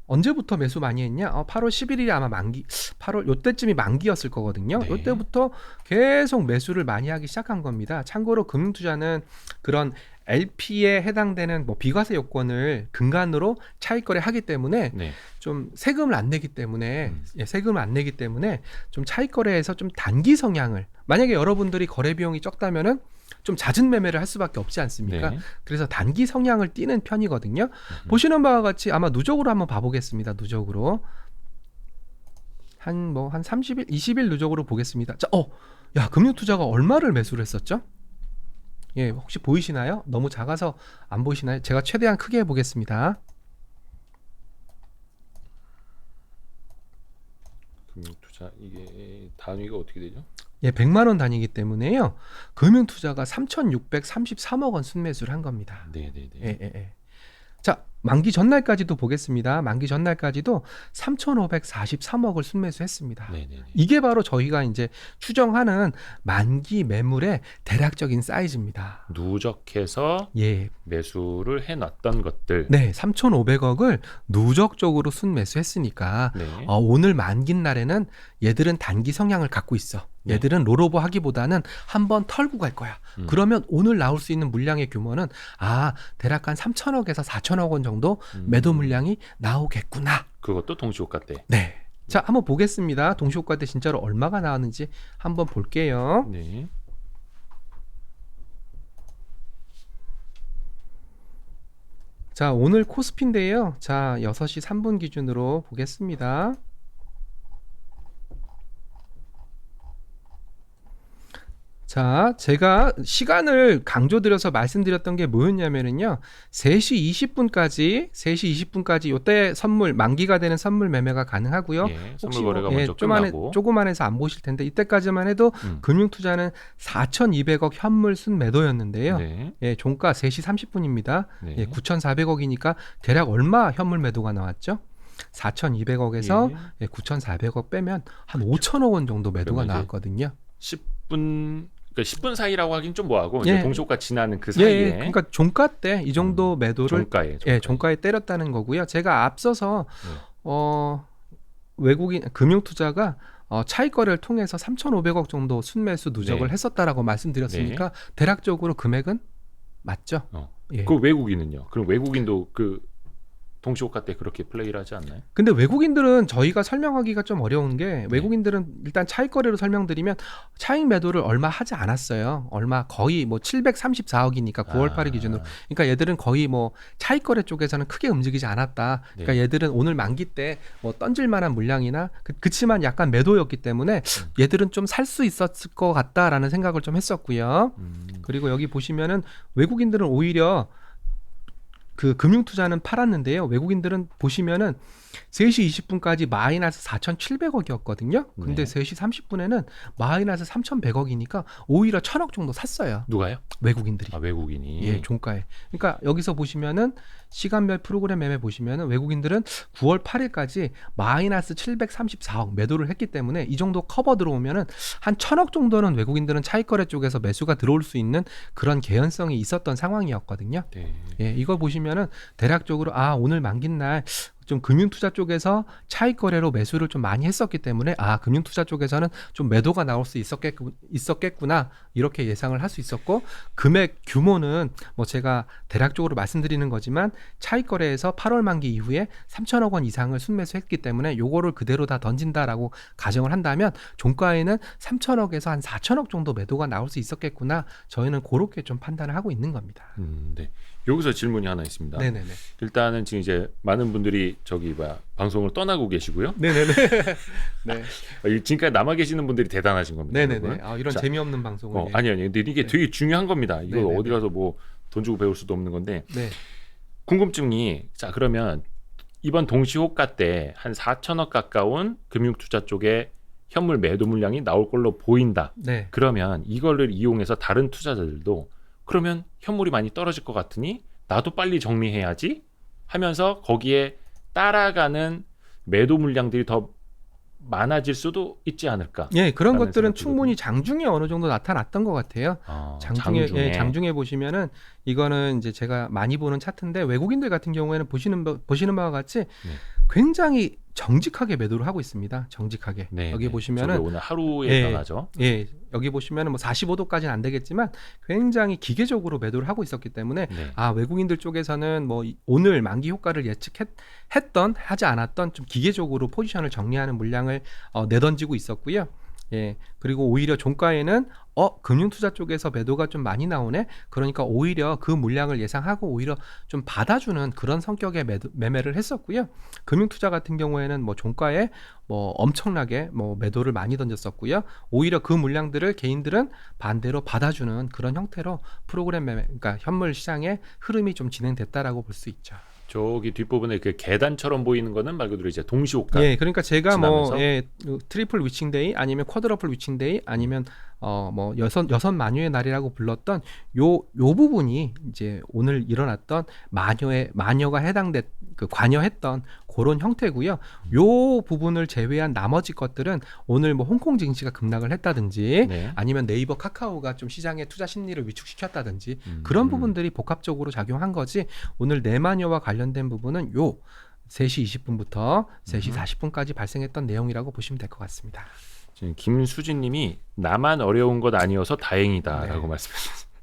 언제부터 매수 많이 했냐? 8월 11일이 아마 만기, 8월 요때쯤이 만기였을 거거든요. 네. 요때부터 계속 매수를 많이 하기 시작한 겁니다. 참고로 금융투자는 그런 LP에 해당되는 뭐 비과세 요건을 근간으로 차익 거래하기 때문에 네. 좀 세금을 안 내기 때문에 세금을 안 내기 때문에 좀 차익 거래에서 좀 단기 성향을, 만약에 여러분들이 거래 비용이 적다면은 좀 잦은 매매를 할 수밖에 없지 않습니까? 네. 그래서 단기 성향을 띠는 편이거든요. 보시는 바와 같이 아마 누적으로 한번 봐보겠습니다. 누적으로 한 30일, 20일 누적으로 보겠습니다. 자, 야, 금융투자가 얼마를 매수를 했었죠? 예, 혹시 보이시나요? 너무 작아서 안 보이시나요? 제가 최대한 크게 해보겠습니다. 금융투자 이게 단위가 어떻게 되죠? 예, 100만 원 단위이기 때문에요. 금융투자가 3,633억 원 순매수를 한 겁니다. 네네네. 예. 자, 만기 전날까지도 보겠습니다. 만기 전날까지도 3,543억을 순매수했습니다. 네네네. 이게 바로 저희가 이제 추정하는 만기 매물의 대략적인 사이즈입니다. 누적해서 예. 매수를 해놨던 것들. 네, 3,500억을 누적적으로 순매수했으니까 네. 오늘 만기 날에는 얘들은 단기 성향을 갖고 있어. 얘들은 롤오버 하기보다는 한번 털고 갈 거야. 그러면 오늘 나올 수 있는 물량의 규모는 대략 한 3천억에서 4천억 원 정도 매도 물량이 나오겠구나. 그것도 동시효과 때. 네. 자, 한번 보겠습니다. 동시효과 때 진짜로 얼마가 나왔는지 한번 볼게요. 네. 자, 오늘 코스피인데요. 자, 6시 3분 기준으로 보겠습니다. 자, 제가 시간을 강조드려서 말씀드렸던 게 뭐였냐면요. 3시 20분까지 요때 선물, 만기가 되는 선물 매매가 가능하고요. 선물 거래가 먼저 끝나고. 조그만해서 안 보실 텐데 이때까지만 해도 금융투자는 4,200억 현물 순매도였는데요. 네. 예, 종가 3시 30분입니다. 네. 예, 9,400억이니까 대략 얼마 현물 매도가 나왔죠? 4,200억에서 9,400억 빼면 한 5천억 원 정도 매도가 나왔거든요. 10분, 그러니까 10분 사이라고 하긴 좀 뭐하고 이제 동시효과 지나는 그 사이에. 예, 그러니까 종가 때 이 정도 매도를 종가에 때렸다는 거고요. 제가 앞서서 외국인 금융투자가 차익 거래를 통해서 3,500억 정도 순매수 누적을 했었다라고 말씀드렸으니까 대략적으로 금액은 맞죠? 그 외국인은요? 그럼 외국인도 그 동시효과 때 그렇게 플레이를 하지 않나요? 근데 외국인들은 저희가 설명하기가 좀 어려운 게 외국인들은 일단 차익 거래로 설명드리면 차익 매도를 얼마 하지 않았어요. 얼마 거의 뭐 734억이니까 9월 8일 기준으로. 그러니까 얘들은 거의 뭐 차익 거래 쪽에서는 크게 움직이지 않았다. 그러니까 얘들은 오늘 만기 때 뭐 던질 만한 물량이나 그치만 약간 매도였기 때문에 얘들은 좀 살 수 있었을 것 같다라는 생각을 좀 했었고요. 그리고 여기 보시면은 외국인들은 오히려 그 금융투자는 팔았는데요. 외국인들은 보시면은 3시 20분까지 마이너스 4,700억이었거든요. 근데 3시 30분에는 마이너스 3,100억이니까 오히려 1,000억 정도 샀어요. 누가요? 외국인들이. 외국인이. 예, 종가에. 그러니까 여기서 보시면은 시간별 프로그램 매매 보시면은 외국인들은 9월 8일까지 마이너스 734억 매도를 했기 때문에 이 정도 커버 들어오면은 한 1,000억 정도는 외국인들은 차익 거래 쪽에서 매수가 들어올 수 있는 그런 개연성이 있었던 상황이었거든요. 예, 이거 보시면은 대략적으로 오늘 만기 날 좀 금융투자 쪽에서 차익 거래로 매수를 좀 많이 했었기 때문에 금융투자 쪽에서는 좀 매도가 나올 수 있었겠구나 이렇게 예상을 할 수 있었고, 금액 규모는 뭐 제가 대략적으로 말씀드리는 거지만 차익 거래에서 8월 만기 이후에 3천억 원 이상을 순매수했기 때문에 요거를 그대로 다 던진다라고 가정을 한다면 종가에는 3천억에서 한 4천억 정도 매도가 나올 수 있었겠구나, 저희는 그렇게 좀 판단을 하고 있는 겁니다. 네. 여기서 질문이 하나 있습니다. 네네네. 일단은 지금 이제 많은 분들이 방송을 떠나고 계시고요. 네네네. 네. 지금까지 남아 계시는 분들이 대단하신 겁니다. 네네네. 이런 자, 재미없는 방송을. 아니요. 근데 이게 네. 되게 중요한 겁니다. 이거 네네네. 어디 가서 뭐 돈 주고 배울 수도 없는 건데. 네. 궁금증이 자 그러면 이번 동시호가 때 한 4천억 가까운 금융투자 쪽에 현물 매도 물량이 나올 걸로 보인다. 네. 그러면 이거를 이용해서 다른 투자자들도 그러면 현물이 많이 떨어질 것 같으니 나도 빨리 정리해야지 하면서 거기에 따라가는 매도 물량들이 더 많아질 수도 있지 않을까? 예, 그런 것들은 충분히 장중에 어느 정도 나타났던 것 같아요. 장중에 예, 장중에 보시면은 이거는 이제 제가 많이 보는 차트인데 외국인들 같은 경우에는 보시는 바와 같이 굉장히 정직하게 매도를 하고 있습니다. 정직하게. 네, 여기 보시면은 오늘 하루에 변화죠. 예, 여기 보시면은 뭐 45도까지는 안 되겠지만 굉장히 기계적으로 매도를 하고 있었기 때문에 외국인들 쪽에서는 뭐 오늘 만기 효과를 하지 않았던 좀 기계적으로 포지션을 정리하는 물량을 내던지고 있었고요. 예, 그리고 오히려 종가에는 금융투자 쪽에서 매도가 좀 많이 나오네. 그러니까 오히려 그 물량을 예상하고 오히려 좀 받아주는 그런 성격의 매매를 했었고요. 금융투자 같은 경우에는 뭐 종가에 뭐 엄청나게 뭐 매도를 많이 던졌었고요. 오히려 그 물량들을 개인들은 반대로 받아주는 그런 형태로 프로그램 매매, 그러니까 현물 시장의 흐름이 좀 진행됐다라고 볼 수 있죠. 저기 뒷부분에 그 계단처럼 보이는 거는 말 그대로 이제 동시호가. 예, 그러니까 제가 지나면서? 트리플 위칭데이 아니면 쿼드러플 위칭데이 아니면 뭐 여섯 마녀의 날이라고 불렀던 요 부분이 이제 오늘 일어났던 마녀가 관여했던 그런 형태고요. 요 부분을 제외한 나머지 것들은 오늘 뭐 홍콩 증시가 급락을 했다든지 아니면 네이버 카카오가 좀 시장의 투자 심리를 위축시켰다든지 그런 부분들이 복합적으로 작용한 거지. 오늘 내마녀와 관련된 부분은 요 3시 20분부터 3시 40분까지 발생했던 내용이라고 보시면 될 것 같습니다. 지금 김수진 님이 나만 어려운 것 아니어서 다행이다라고 말씀하셨습니다.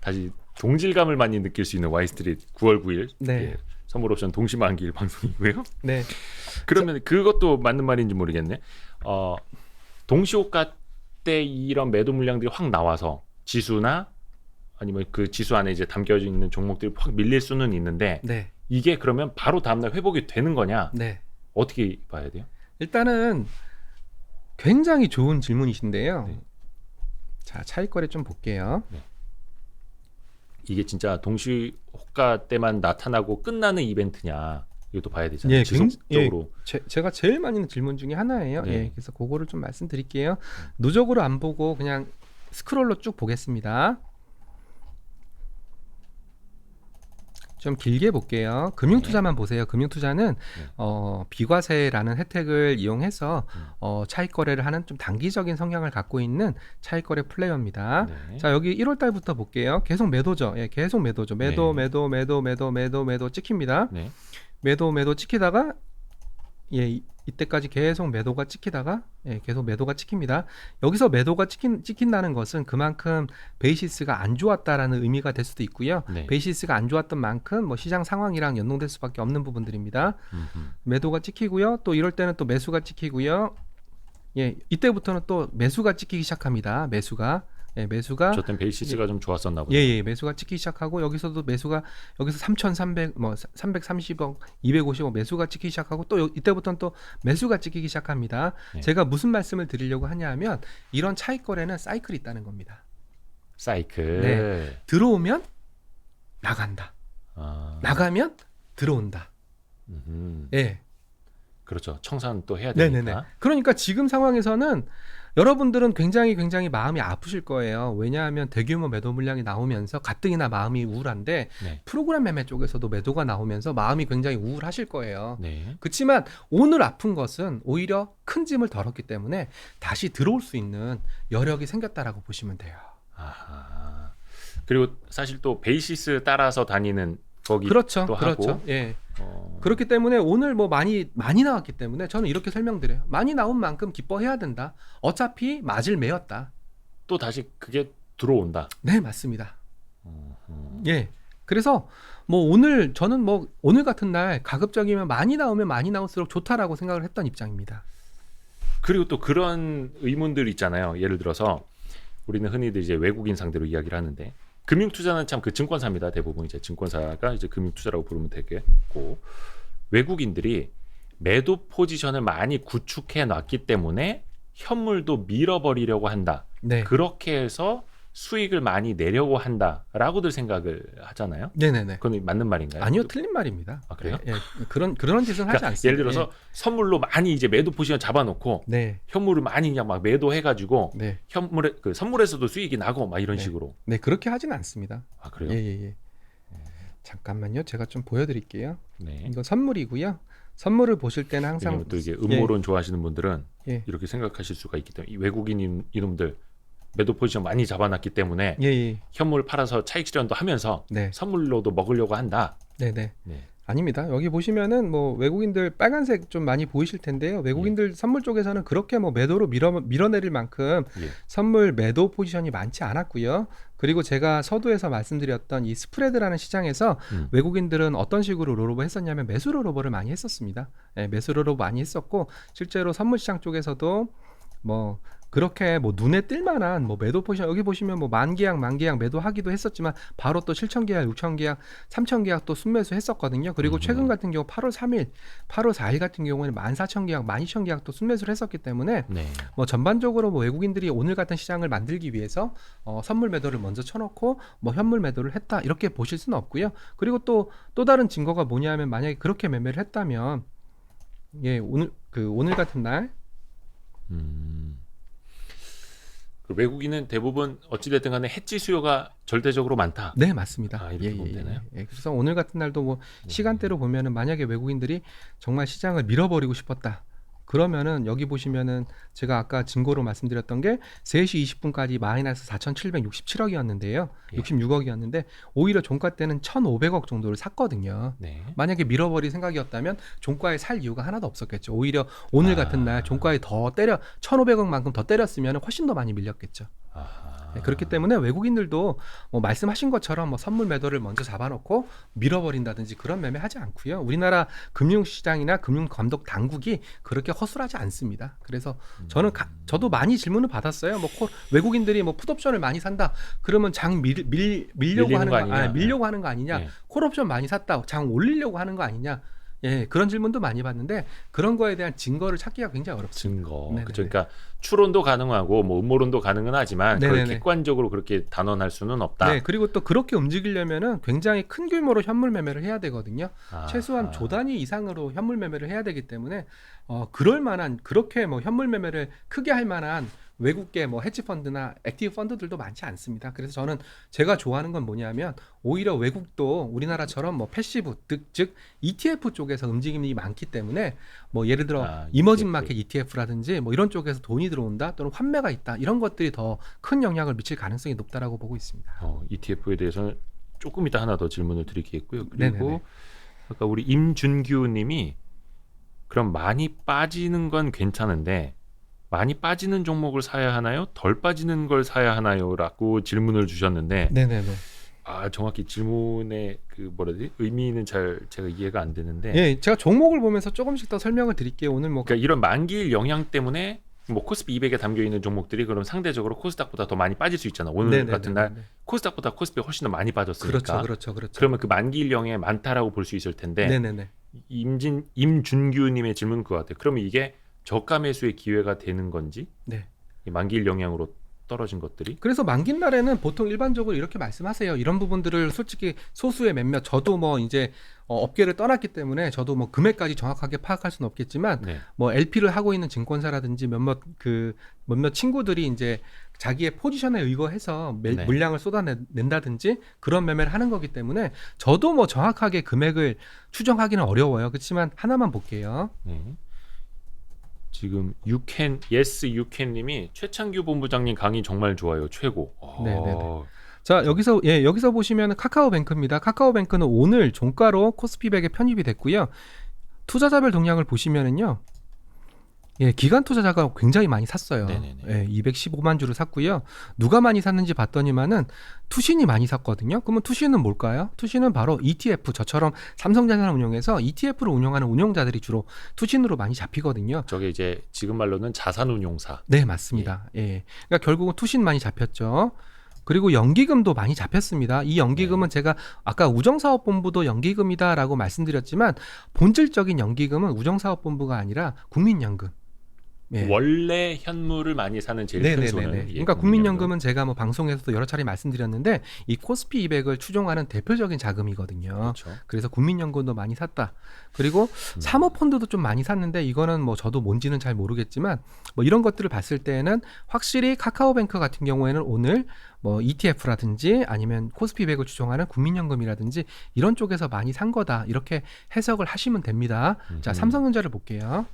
다시 동질감을 많이 느낄 수 있는 와이스트릿 9월 9일 선물 옵션 동시만기일 방송이고요. 네. 그러면 그것도 맞는 말인지 모르겠네. 동시호가 때 이런 매도 물량들이 확 나와서 지수나 아니면 그 지수 안에 이제 담겨져 있는 종목들이 확 밀릴 수는 있는데 이게 그러면 바로 다음날 회복이 되는 거냐? 어떻게 봐야 돼요? 일단은 굉장히 좋은 질문이신데요. 자, 차익거래 좀 볼게요. 이게 진짜 동시호가 때만 나타나고 끝나는 이벤트냐 이것도 봐야 되잖아요. 지속적으로. 제가 제일 많이 있는 질문 중에 하나예요. 그래서 그거를 좀 말씀드릴게요. 누적으로 안 보고 그냥 스크롤로 쭉 보겠습니다. 좀 길게 볼게요. 금융투자만 보세요. 금융투자는 비과세라는 혜택을 이용해서 차익 거래를 하는 좀 단기적인 성향을 갖고 있는 차익 거래 플레이어입니다. 자, 여기 1월 달부터 볼게요. 계속 매도죠. 계속 매도죠. 매도 찍힙니다. 매도 찍히다가 이때까지 계속 매도가 찍히다가 계속 매도가 찍힙니다. 여기서 매도가 찍힌다는 것은 그만큼 베이시스가 안 좋았다라는 의미가 될 수도 있고요. 베이시스가 안 좋았던 만큼 뭐 시장 상황이랑 연동될 수밖에 없는 부분들입니다. 매도가 찍히고요. 또 이럴 때는 또 매수가 찍히고요. 이때부터는 또 매수가 찍히기 시작합니다. 매수가 저땐 베이시스가 좀 좋았었나 보네요. 매수가 찍기 시작하고 여기서도 매수가 여기서 3,300 뭐 330억, 250억 매수가 찍기 시작하고 또 이때부터는 또 매수가 찍히기 시작합니다. 제가 무슨 말씀을 드리려고 하냐면 이런 차익 거래는 사이클이 있다는 겁니다. 사이클. 들어오면 나간다. 나가면 들어온다. 그렇죠. 청산 또 해야 되니까. 그러니까 지금 상황에서는 여러분들은 굉장히 마음이 아프실 거예요. 왜냐하면 대규모 매도 물량이 나오면서 가뜩이나 마음이 우울한데 프로그램 매매 쪽에서도 매도가 나오면서 마음이 굉장히 우울하실 거예요. 그렇지만 오늘 아픈 것은 오히려 큰 짐을 덜었기 때문에 다시 들어올 수 있는 여력이 생겼다라고 보시면 돼요. 그리고 사실 또 베이시스 따라서 다니는 거기 또 하고. 그렇기 때문에 오늘 뭐 많이 나왔기 때문에 저는 이렇게 설명드려요. 많이 나온 만큼 기뻐해야 된다. 어차피 맞을 매였다. 또 다시 그게 들어온다. 네, 맞습니다. 그래서 뭐 오늘 저는 뭐 오늘 같은 날 가급적이면 많이 나오면 많이 나올수록 좋다라고 생각을 했던 입장입니다. 그리고 또 그런 의문들 있잖아요. 예를 들어서 우리는 흔히들 이제 외국인 상대로 이야기를 하는데 금융투자는 참 그 증권사입니다. 대부분 이제 증권사가 이제 금융투자라고 부르면 되겠고, 외국인들이 매도 포지션을 많이 구축해 놨기 때문에 현물도 밀어버리려고 한다. 네. 그렇게 해서 수익을 많이 내려고 한다라고들 생각을 하잖아요. 네네네. 그건 맞는 말인가요? 아니요, 틀린 말입니다. 아, 그래요? 예, 그런 짓은 하지 그러니까 않습니다. 예를 들어서 선물로 많이 이제 매도 포지션 잡아놓고 네. 현물을 많이 그냥 막 매도해가지고 네. 현물에 그 선물에서도 수익이 나고 막 이런 네. 식으로. 네, 그렇게 하진 않습니다. 아, 그래요? 예. 잠깐만요, 제가 좀 보여드릴게요. 네. 이거 선물이고요. 선물을 보실 때는 항상 왜냐면 또 이게 음모론 좋아하시는 분들은 예. 이렇게 생각하실 수가 있기 때문에, 이 외국인 이놈들 매도 포지션 많이 잡아놨기 때문에 예. 현물 팔아서 차익 실현도 하면서 네. 선물로도 먹으려고 한다. 네네. 네. 아닙니다. 여기 보시면은 뭐 외국인들 빨간색 좀 많이 보이실 텐데요. 외국인들 선물 쪽에서는 그렇게 뭐 매도로 밀어내릴 만큼 예. 선물 매도 포지션이 많지 않았고요. 그리고 제가 서두에서 말씀드렸던 이 스프레드라는 시장에서 외국인들은 어떤 식으로 롤오버 했었냐면 매수 롤오버를 많이 했었습니다. 네, 매수 롤오버 많이 했었고, 실제로 선물 시장 쪽에서도 뭐 그렇게 뭐 눈에 띌만한 뭐 매도 포지션, 여기 보시면 뭐 만 계약 매도하기도 했었지만 바로 또 7천 계약, 6천 계약, 3천 계약 또 순매수 했었거든요. 그리고 최근 같은 경우 8월 3일, 8월 4일 같은 경우에는 14,000 계약, 12,000 계약 또 순매수를 했었기 때문에 네. 뭐 전반적으로 뭐 외국인들이 오늘 같은 시장을 만들기 위해서 선물 매도를 먼저 쳐놓고 뭐 현물 매도를 했다, 이렇게 보실 수는 없고요. 그리고 또 다른 증거가 뭐냐면, 만약에 그렇게 매매를 했다면 예, 오늘 같은 날 그 외국인은 대부분 어찌됐든 간에 해지 수요가 절대적으로 많다. 네, 맞습니다. 아, 이렇게 보면 되나요? 예. 그래서 오늘 같은 날도 뭐 시간대로 보면은, 만약에 외국인들이 정말 시장을 밀어버리고 싶었다, 그러면은 여기 보시면은 제가 아까 증거로 말씀드렸던 게 3시 20분까지 마이너스 4,767억이었는데요. 예. 66억이었는데 오히려 종가 때는 1,500억 정도를 샀거든요. 네. 만약에 밀어버릴 생각이었다면 종가에 살 이유가 하나도 없었겠죠. 오히려 오늘 같은 날 종가에 더 1,500억만큼 더 때렸으면 훨씬 더 많이 밀렸겠죠. 네, 그렇기 때문에 외국인들도 뭐 말씀하신 것처럼 뭐 선물 매도를 먼저 잡아놓고 밀어버린다든지 그런 매매 하지 않고요. 우리나라 금융시장이나 금융감독 당국이 그렇게 허술하지 않습니다. 그래서 저도 많이 질문을 받았어요. 뭐 외국인들이 뭐 풋옵션을 많이 산다, 그러면 장 밀려고 하는 거 아니냐? 네. 콜옵션 많이 샀다, 장 올리려고 하는 거 아니냐? 예, 그런 질문도 많이 받는데 그런 거에 대한 증거를 찾기가 굉장히 어렵습니다. 증거. 그렇죠. 그러니까 추론도 가능하고 뭐 음모론도 가능은 하지만 그걸 객관적으로 그렇게 단언할 수는 없다. 네, 그리고 또 그렇게 움직이려면은 굉장히 큰 규모로 현물 매매를 해야 되거든요. 최소한 조 단위 이상으로 현물 매매를 해야 되기 때문에 그럴 만한, 그렇게 뭐 현물 매매를 크게 할 만한 외국계 뭐 헤지 펀드나 액티브 펀드들도 많지 않습니다. 그래서 저는 제가 좋아하는 건 뭐냐면, 오히려 외국도 우리나라처럼 뭐 패시브, 즉 ETF 쪽에서 움직임이 많기 때문에, 뭐 예를 들어 이머징 마켓 ETF라든지 뭐 이런 쪽에서 돈이 들어온다, 또는 환매가 있다, 이런 것들이 더 큰 영향을 미칠 가능성이 높다라고 보고 있습니다. ETF에 대해서는 조금 이따 하나 더 질문을 드리겠고요. 그리고 아까 우리 임준규님이 그럼 많이 빠지는 건 괜찮은데 많이 빠지는 종목을 사야 하나요? 덜 빠지는 걸 사야 하나요? 라고 질문을 주셨는데, 정확히 질문의 그 의미는 잘 제가 이해가 안 되는데, 예, 제가 종목을 보면서 조금씩 더 설명을 드릴게요. 오늘 뭐 그러니까 이런 만기일 영향 때문에 뭐 코스피 200에 담겨 있는 종목들이 그럼 상대적으로 코스닥보다 더 많이 빠질 수 있잖아. 오늘 같은 날 코스닥보다 코스피가 훨씬 더 많이 빠졌으니까. 그렇죠. 그러면 그 만기일 영향이 많다라고 볼 수 있을 텐데, 임준규님의 질문은 그거 같아요. 그러면 이게 저가 매수의 기회가 되는 건지, 이 만기일 영향으로 떨어진 것들이. 그래서 만기 날에는 보통 일반적으로 이렇게 말씀하세요. 이런 부분들을 솔직히 소수의 몇몇, 저도 뭐 이제 업계를 떠났기 때문에 저도 뭐 금액까지 정확하게 파악할 수는 없겠지만, 뭐 LP를 하고 있는 증권사라든지 몇몇 친구들이 이제 자기의 포지션에 의거해서 물량을 쏟아낸다든지 그런 매매를 하는 거기 때문에 저도 뭐 정확하게 금액을 추정하기는 어려워요. 그렇지만 하나만 볼게요. 지금 유캔님이 최창규 본부장님 강의 정말 좋아요, 최고. 자, 여기서 보시면 카카오뱅크입니다. 카카오뱅크는 오늘 종가로 코스피 100에 편입이 됐고요. 투자자별 동향을 보시면은요, 기관 투자자가 굉장히 많이 샀어요. 215만 주를 샀고요. 누가 많이 샀는지 봤더니만은 투신이 많이 샀거든요. 그러면 투신은 뭘까요? 투신은 바로 ETF, 저처럼 삼성자산 운용에서 ETF를 운영하는 운용자들이 주로 투신으로 많이 잡히거든요. 저게 이제 지금 말로는 자산운용사. 네, 맞습니다. 그러니까 결국은 투신 많이 잡혔죠. 그리고 연기금도 많이 잡혔습니다. 이 연기금은 제가 아까 우정사업본부도 연기금이다라고 말씀드렸지만 본질적인 연기금은 우정사업본부가 아니라 국민연금. 원래 현물을 많이 사는 제일 큰 손은 그러니까 국민연금은 제가 뭐 방송에서도 여러 차례 말씀드렸는데 이 코스피 200을 추종하는 대표적인 자금이거든요. 그렇죠. 그래서 국민연금도 많이 샀다. 그리고 사모펀드도 좀 많이 샀는데 이거는 뭐 저도 뭔지는 잘 모르겠지만 뭐 이런 것들을 봤을 때는 확실히 카카오뱅크 같은 경우에는 오늘 뭐 ETF라든지 아니면 코스피 200을 추종하는 국민연금이라든지 이런 쪽에서 많이 산 거다. 이렇게 해석을 하시면 됩니다. 자, 삼성전자를 볼게요.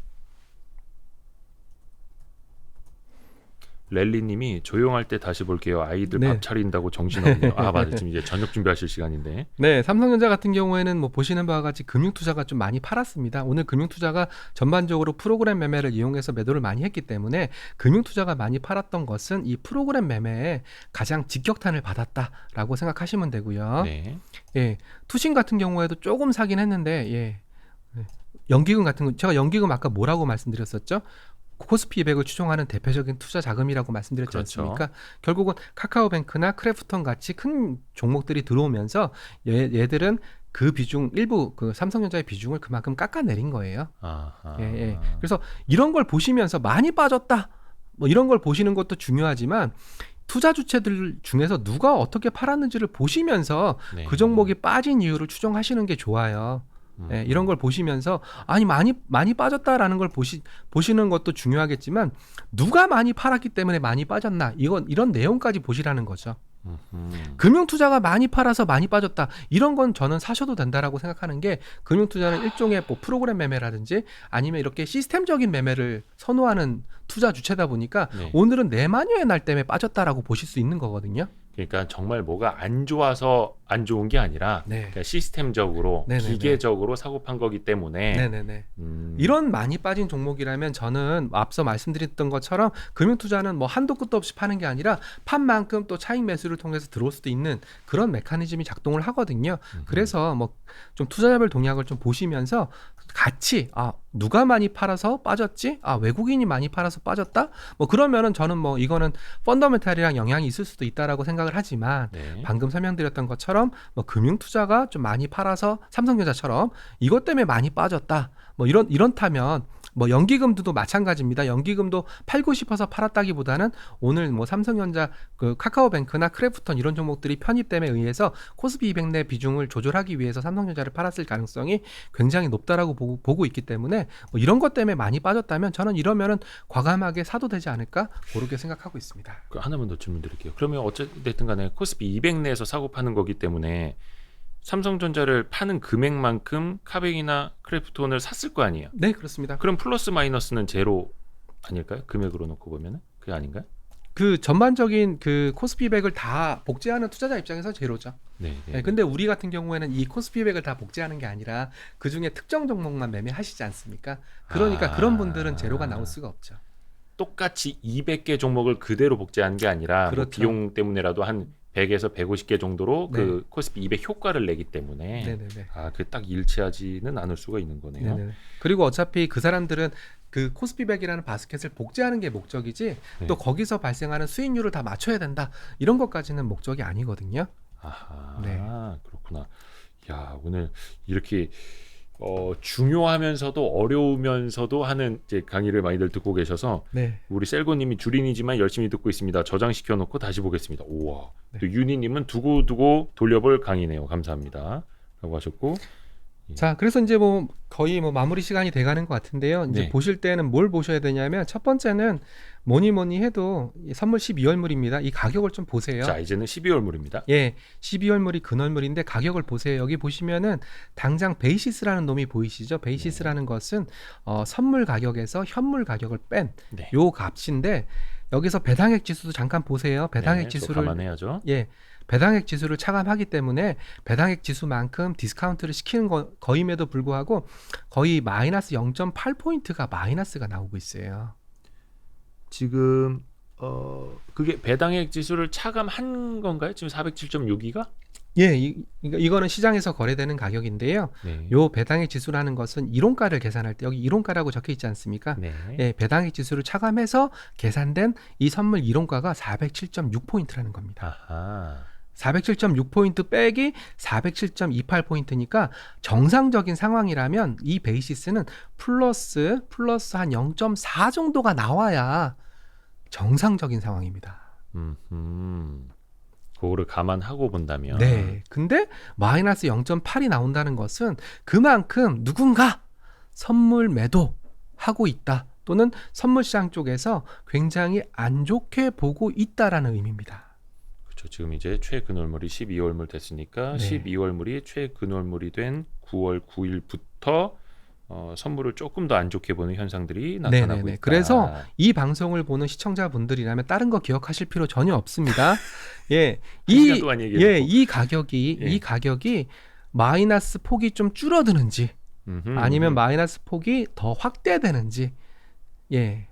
랠리님이 조용할 때 다시 볼게요. 아이들 밥 차린다고 정신없네요. 아 맞아, 지금 이제 저녁 준비하실 시간인데. 네, 삼성전자 같은 경우에는 뭐 보시는 바와 같이 금융투자가 좀 많이 팔았습니다. 오늘 금융투자가 전반적으로 프로그램 매매를 이용해서 매도를 많이 했기 때문에 금융투자가 많이 팔았던 것은 이 프로그램 매매에 가장 직격탄을 받았다라고 생각하시면 되고요. 네. 예, 투신 같은 경우에도 조금 사긴 했는데 연기금 같은 거 제가 연기금 아까 뭐라고 말씀드렸었죠? 코스피 200을 추종하는 대표적인 투자 자금이라고 말씀드렸지 그렇죠. 않습니까? 결국은 카카오뱅크나 크래프톤 같이 큰 종목들이 들어오면서 얘들은 그 비중 일부 그 삼성전자의 비중을 그만큼 깎아내린 거예요. 그래서 이런 걸 보시면서 많이 빠졌다. 뭐 이런 걸 보시는 것도 중요하지만 투자 주체들 중에서 누가 어떻게 팔았는지를 보시면서 그 종목이 빠진 이유를 추정하시는 게 좋아요. 이런 걸 보시면서 아니 많이 빠졌다라는 걸 보시는 것도 중요하겠지만 누가 많이 팔았기 때문에 많이 빠졌나 이런 내용까지 보시라는 거죠. 금융투자가 많이 팔아서 많이 빠졌다 이런 건 저는 사셔도 된다라고 생각하는 게 금융투자는 일종의 뭐 프로그램 매매라든지 아니면 이렇게 시스템적인 매매를 선호하는 투자 주체다 보니까 오늘은 내마녀의 날 때문에 빠졌다라고 보실 수 있는 거거든요. 그러니까 정말 뭐가 안 좋아서 안 좋은 게 아니라 그러니까 시스템적으로 기계적으로 사고 판 거기 때문에 이런 많이 빠진 종목이라면 저는 앞서 말씀드렸던 것처럼 금융투자는 뭐 한도 끝도 없이 파는 게 아니라 판 만큼 또 차익 매수를 통해서 들어올 수도 있는 그런 메커니즘이 작동을 하거든요. 그래서 뭐 좀 투자자별 동향을 좀 보시면서 같이 누가 많이 팔아서 빠졌지? 외국인이 많이 팔아서 빠졌다? 뭐 그러면은 저는 뭐 이거는 펀더멘탈이랑 영향이 있을 수도 있다라고 생각을 하지만 방금 설명드렸던 것처럼 뭐 금융투자가 좀 많이 팔아서 삼성전자처럼 이것 때문에 많이 빠졌다. 뭐 이런다면 뭐 연기금도 마찬가지입니다. 연기금도 팔고 싶어서 팔았다기보다는 오늘 뭐 삼성전자, 그 카카오뱅크나 크래프톤 이런 종목들이 편입됨에 의해서 코스피 200 내 비중을 조절하기 위해서 삼성전자를 팔았을 가능성이 굉장히 높다라고 보고 있기 때문에 뭐 이런 것 때문에 많이 빠졌다면 저는 이러면은 과감하게 사도 되지 않을까 그렇게 생각하고 있습니다. 하나만 더 질문 드릴게요. 그러면 어쨌든 간에 코스피 200 내에서 사고 파는 거기 때문에 삼성전자를 파는 금액만큼 카뱅이나 크래프톤을 샀을 거 아니에요? 네, 그렇습니다. 그럼 플러스 마이너스는 제로 아닐까요? 금액으로 놓고 보면은 그게 아닌가요? 그 전반적인 그 코스피 200을 다 복제하는 투자자 입장에서 제로죠. 근데 우리 같은 경우에는 이 코스피 200을 다 복제하는 게 아니라 그 중에 특정 종목만 매매하시지 않습니까? 그러니까 그런 분들은 제로가 나올 수가 없죠. 똑같이 200개 종목을 그대로 복제하는 게 아니라 그렇죠. 뭐 비용 때문에라도 한 100에서 150개 정도로 그 코스피 200 효과를 내기 때문에 그게 딱 일치하지는 않을 수가 있는 거네요. 그리고 어차피 그 사람들은 그 코스피 100이라는 바스켓을 복제하는 게 목적이지 또 거기서 발생하는 수익률을 다 맞춰야 된다 이런 것까지는 목적이 아니거든요. 그렇구나. 야, 오늘 이렇게 중요하면서도 어려우면서도 하는 이제 강의를 많이들 듣고 계셔서 우리 셀고님이 주린이지만 열심히 듣고 있습니다. 저장시켜 놓고 다시 보겠습니다. 우와. 또 유니님은 두고두고 돌려볼 강의네요. 감사합니다. 라고 하셨고. 자, 그래서 이제 뭐 거의 뭐 마무리 시간이 돼가는 것 같은데요. 이제 보실 때는 뭘 보셔야 되냐면 첫 번째는 뭐니 해도 선물 12월물입니다. 이 가격을 좀 보세요. 자, 이제는 12월물입니다. 12월물이 근월물인데 가격을 보세요. 여기 보시면은 당장 베이시스라는 놈이 보이시죠? 베이시스라는 것은 선물 가격에서 현물 가격을 뺀 요 값인데 여기서 배당액 지수도 잠깐 보세요. 배당액 지수를 감안해야죠. 배당액 지수를 차감하기 때문에 배당액 지수만큼 디스카운트를 시키는 거임에도 불구하고 거의 마이너스 0.8포인트가 마이너스가 나오고 있어요. 지금 그게 배당액 지수를 차감한 건가요? 지금 407.6이가? 예, 이거는 시장에서 거래되는 가격인데요. 네. 요 배당액 지수라는 것은 이론가를 계산할 때 여기 이론가라고 적혀 있지 않습니까? 네. 예, 배당액 지수를 차감해서 계산된 이 선물 이론가가 407.6포인트라는 겁니다. 아하. 407.6포인트 빼기 407.28포인트니까 정상적인 상황이라면 이 베이시스는 플러스 한 0.4 정도가 나와야 정상적인 상황입니다. 그거를 감안하고 본다면. 네. 근데 마이너스 0.8이 나온다는 것은 그만큼 누군가 선물 매도하고 있다. 또는 선물 시장 쪽에서 굉장히 안 좋게 보고 있다라는 의미입니다. 그렇죠. 지금 이제 최근월물이 12월물 됐으니까 네. 12월물이 최근월물이 된 9월 9일부터 선물을 조금 더 안 좋게 보는 현상들이 나타나고 네네네. 있다. 그래서 이 방송을 보는 시청자분들이라면 다른 거 기억하실 필요 전혀 없습니다. 예, 시간 동안 얘기해놓고. 이 가격이 마이너스 폭이 좀 줄어드는지 아니면 마이너스 폭이 더 확대되는지, 예,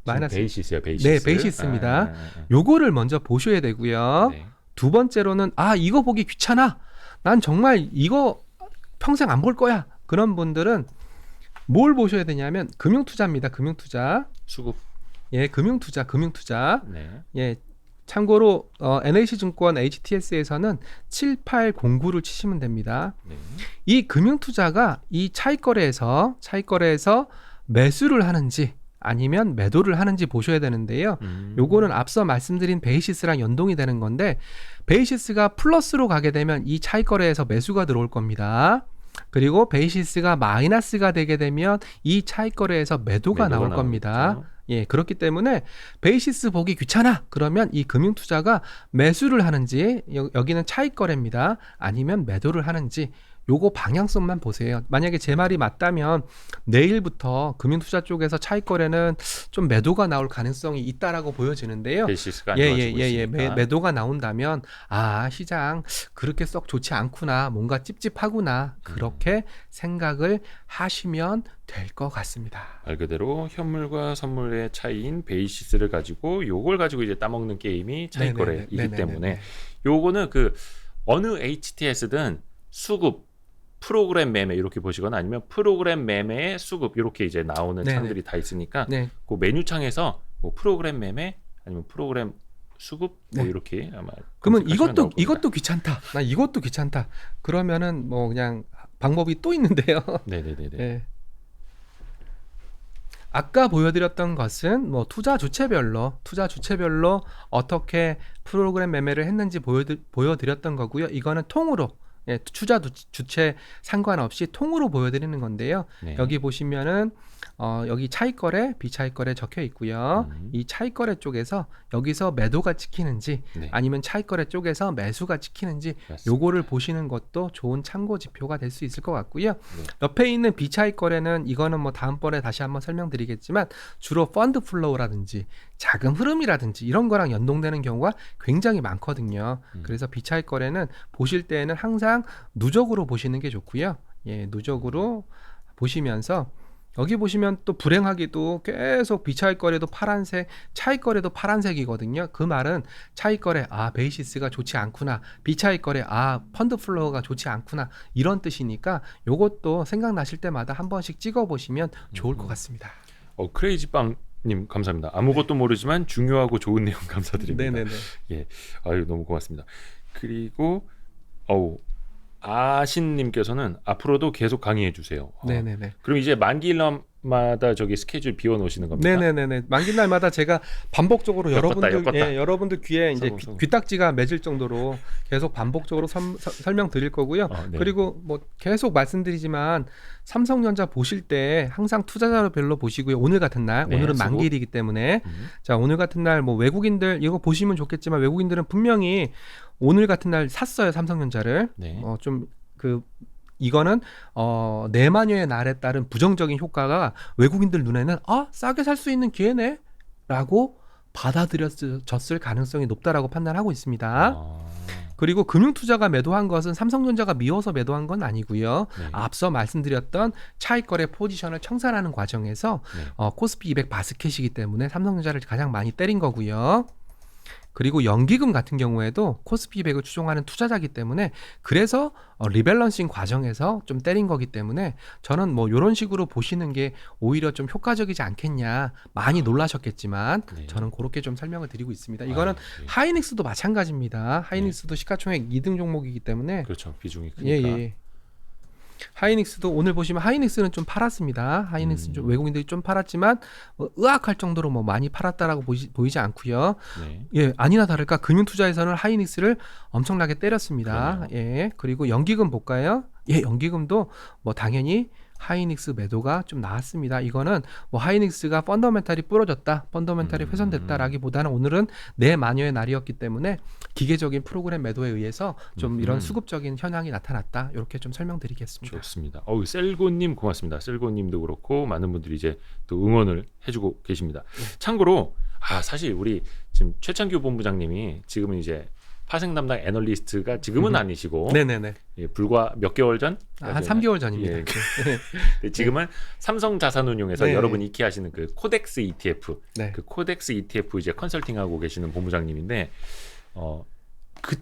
마이너스 베이시스요, 베이시스. 네, 베이시스입니다. 요거를 먼저 보셔야 되고요. 네. 두 번째로는 이거 보기 귀찮아. 난 정말 이거 평생 안 볼 거야. 그런 분들은 뭘 보셔야 되냐면 금융투자입니다. 금융투자. 수급. 예, 금융투자. 네. 예, 참고로 NH증권 HTS에서는 7809를 치시면 됩니다. 네. 이 금융투자가 이 차익거래에서 매수를 하는지 아니면 매도를 하는지 보셔야 되는데요. 요거는 앞서 말씀드린 베이시스랑 연동이 되는 건데, 베이시스가 플러스로 가게 되면 이 차익거래에서 매수가 들어올 겁니다. 그리고 베이시스가 마이너스가 되게 되면 이 차익거래에서 매도가 나올 겁니다. 예, 그렇기 때문에 베이시스 보기 귀찮아. 그러면 이 금융투자가 매수를 하는지, 여기는 차익거래입니다. 아니면 매도를 하는지, 요거 방향성만 보세요. 만약에 제 말이 맞다면 내일부터 금융투자 쪽에서 차익거래는 좀 매도가 나올 가능성이 있다라고 보여지는데요. 베이시스가 안 좋아지고 있으니까. 매도가 나온다면 시장 그렇게 썩 좋지 않구나, 뭔가 찝찝하구나, 그렇게 생각을 하시면 될 것 같습니다. 말 그대로 현물과 선물의 차이인 베이시스를 가지고 요걸 가지고 이제 따먹는 게임이 차익거래이기 때문에 요거는 어느 HTS든 수급, 프로그램 매매 이렇게 보시거나 아니면 프로그램 매매의 수급 이렇게 이제 나오는 창들이 다 있으니까 그 메뉴창에서 뭐 프로그램 매매 아니면 프로그램 수급 뭐 이렇게 아마 그러면 이것도 귀찮다. 나 이것도 귀찮다. 그러면은 뭐 그냥 방법이 또 있는데요. 네네네. 네. 아까 보여드렸던 것은 뭐 투자 주체별로 어떻게 프로그램 매매를 했는지 보여드렸던 거고요. 이거는 통으로, 투자 주체 상관없이 통으로 보여드리는 건데요. 네. 여기 보시면은 여기 차익거래, 비차익거래 적혀 있고요. 이 차익거래 쪽에서 여기서 매도가 찍히는지 아니면 차익거래 쪽에서 매수가 찍히는지 요거를 보시는 것도 좋은 참고 지표가 될 수 있을 것 같고요. 옆에 있는 비차익거래는 이거는 뭐 다음번에 다시 한번 설명드리겠지만 주로 펀드 플로우라든지 자금 흐름이라든지 이런 거랑 연동되는 경우가 굉장히 많거든요. 그래서 비차익거래는 보실 때에는 항상 누적으로 보시는 게 좋고요. 예, 누적으로 보시면서 여기 보시면 또 불행하게도 계속 비차익거래도 파란색, 차익거래도 파란색이거든요. 그 말은 차익거래 베이시스가 좋지 않구나, 비차익거래 펀드 플로우가 좋지 않구나, 이런 뜻이니까 요것도 생각나실 때마다 한 번씩 찍어보시면 좋을 것 같습니다. 크레이지빵님 감사합니다. 아무것도 모르지만 중요하고 좋은 내용 감사드립니다. 네네네. 예, 너무 고맙습니다. 그리고 아신님께서는 앞으로도 계속 강의해 주세요. 네네네. 그럼 이제 만기일마다 저기 스케줄 비워 놓으시는 겁니까? 네네네. 만기날마다 제가 반복적으로 여러분들 귀에 이제 귀딱지가 맺을 정도로 계속 반복적으로 설명드릴 거고요. 네. 그리고 뭐 계속 말씀드리지만 삼성전자 보실 때 항상 투자자별로 보시고요. 오늘 같은 날, 오늘은 만기일이기 때문에 자, 오늘 같은 날 뭐 외국인들 이거 보시면 좋겠지만 외국인들은 분명히 오늘 같은 날 샀어요, 삼성전자를. 이거는 내만여의 날에 따른 부정적인 효과가 외국인들 눈에는 싸게 살 수 있는 기회네 라고 받아들여졌을 가능성이 높다라고 판단하고 있습니다. 그리고 금융투자가 매도한 것은 삼성전자가 미워서 매도한 건 아니고요. 앞서 말씀드렸던 차익거래 포지션을 청산하는 과정에서 코스피 200 바스켓이기 때문에 삼성전자를 가장 많이 때린 거고요. 그리고 연기금 같은 경우에도 코스피 200을 추종하는 투자자이기 때문에 그래서 리밸런싱 과정에서 좀 때린 거기 때문에 저는 뭐 이런 식으로 보시는 게 오히려 좀 효과적이지 않겠냐. 많이 놀라셨겠지만 네. 저는 그렇게 좀 설명을 드리고 있습니다. 이거는 네. 하이닉스도 마찬가지입니다. 하이닉스도 시가총액 2등 종목이기 때문에 그렇죠. 비중이 크니까. 예. 하이닉스도 오늘 보시면 하이닉스는 좀 팔았습니다. 하이닉스는 좀 외국인들이 좀 팔았지만 의아할 정도로 뭐 많이 팔았다라고 보이지 않고요. 네. 예, 아니나 다를까 금융투자에서는 하이닉스를 엄청나게 때렸습니다. 그러네요. 예, 그리고 연기금 볼까요? 예, 연기금도 뭐 당연히 하이닉스 매도가 좀 나왔습니다. 이거는 뭐 하이닉스가 펀더멘탈이 부러졌다, 펀더멘탈이 훼손됐다라기보다는 오늘은 내 마녀의 날이었기 때문에 기계적인 프로그램 매도에 의해서 좀 이런 수급적인 현황이 나타났다. 이렇게 좀 설명드리겠습니다. 좋습니다. 셀고님 고맙습니다. 셀고님도 그렇고 많은 분들이 이제 또 응원을 해주고 계십니다. 참고로 사실 우리 지금 최창규 본부장님이 지금은 이제 파생 담당 애널리스트가 지금은 아니시고 네네네. 예, 불과 몇 개월 전? 한 3개월 전입니다. 예. 지금은 삼성자산운용에서 네. 여러분이 익히하시는 그 코덱스 ETF, 네. 그 코덱스 ETF 이제 컨설팅하고 계시는 본부장님인데,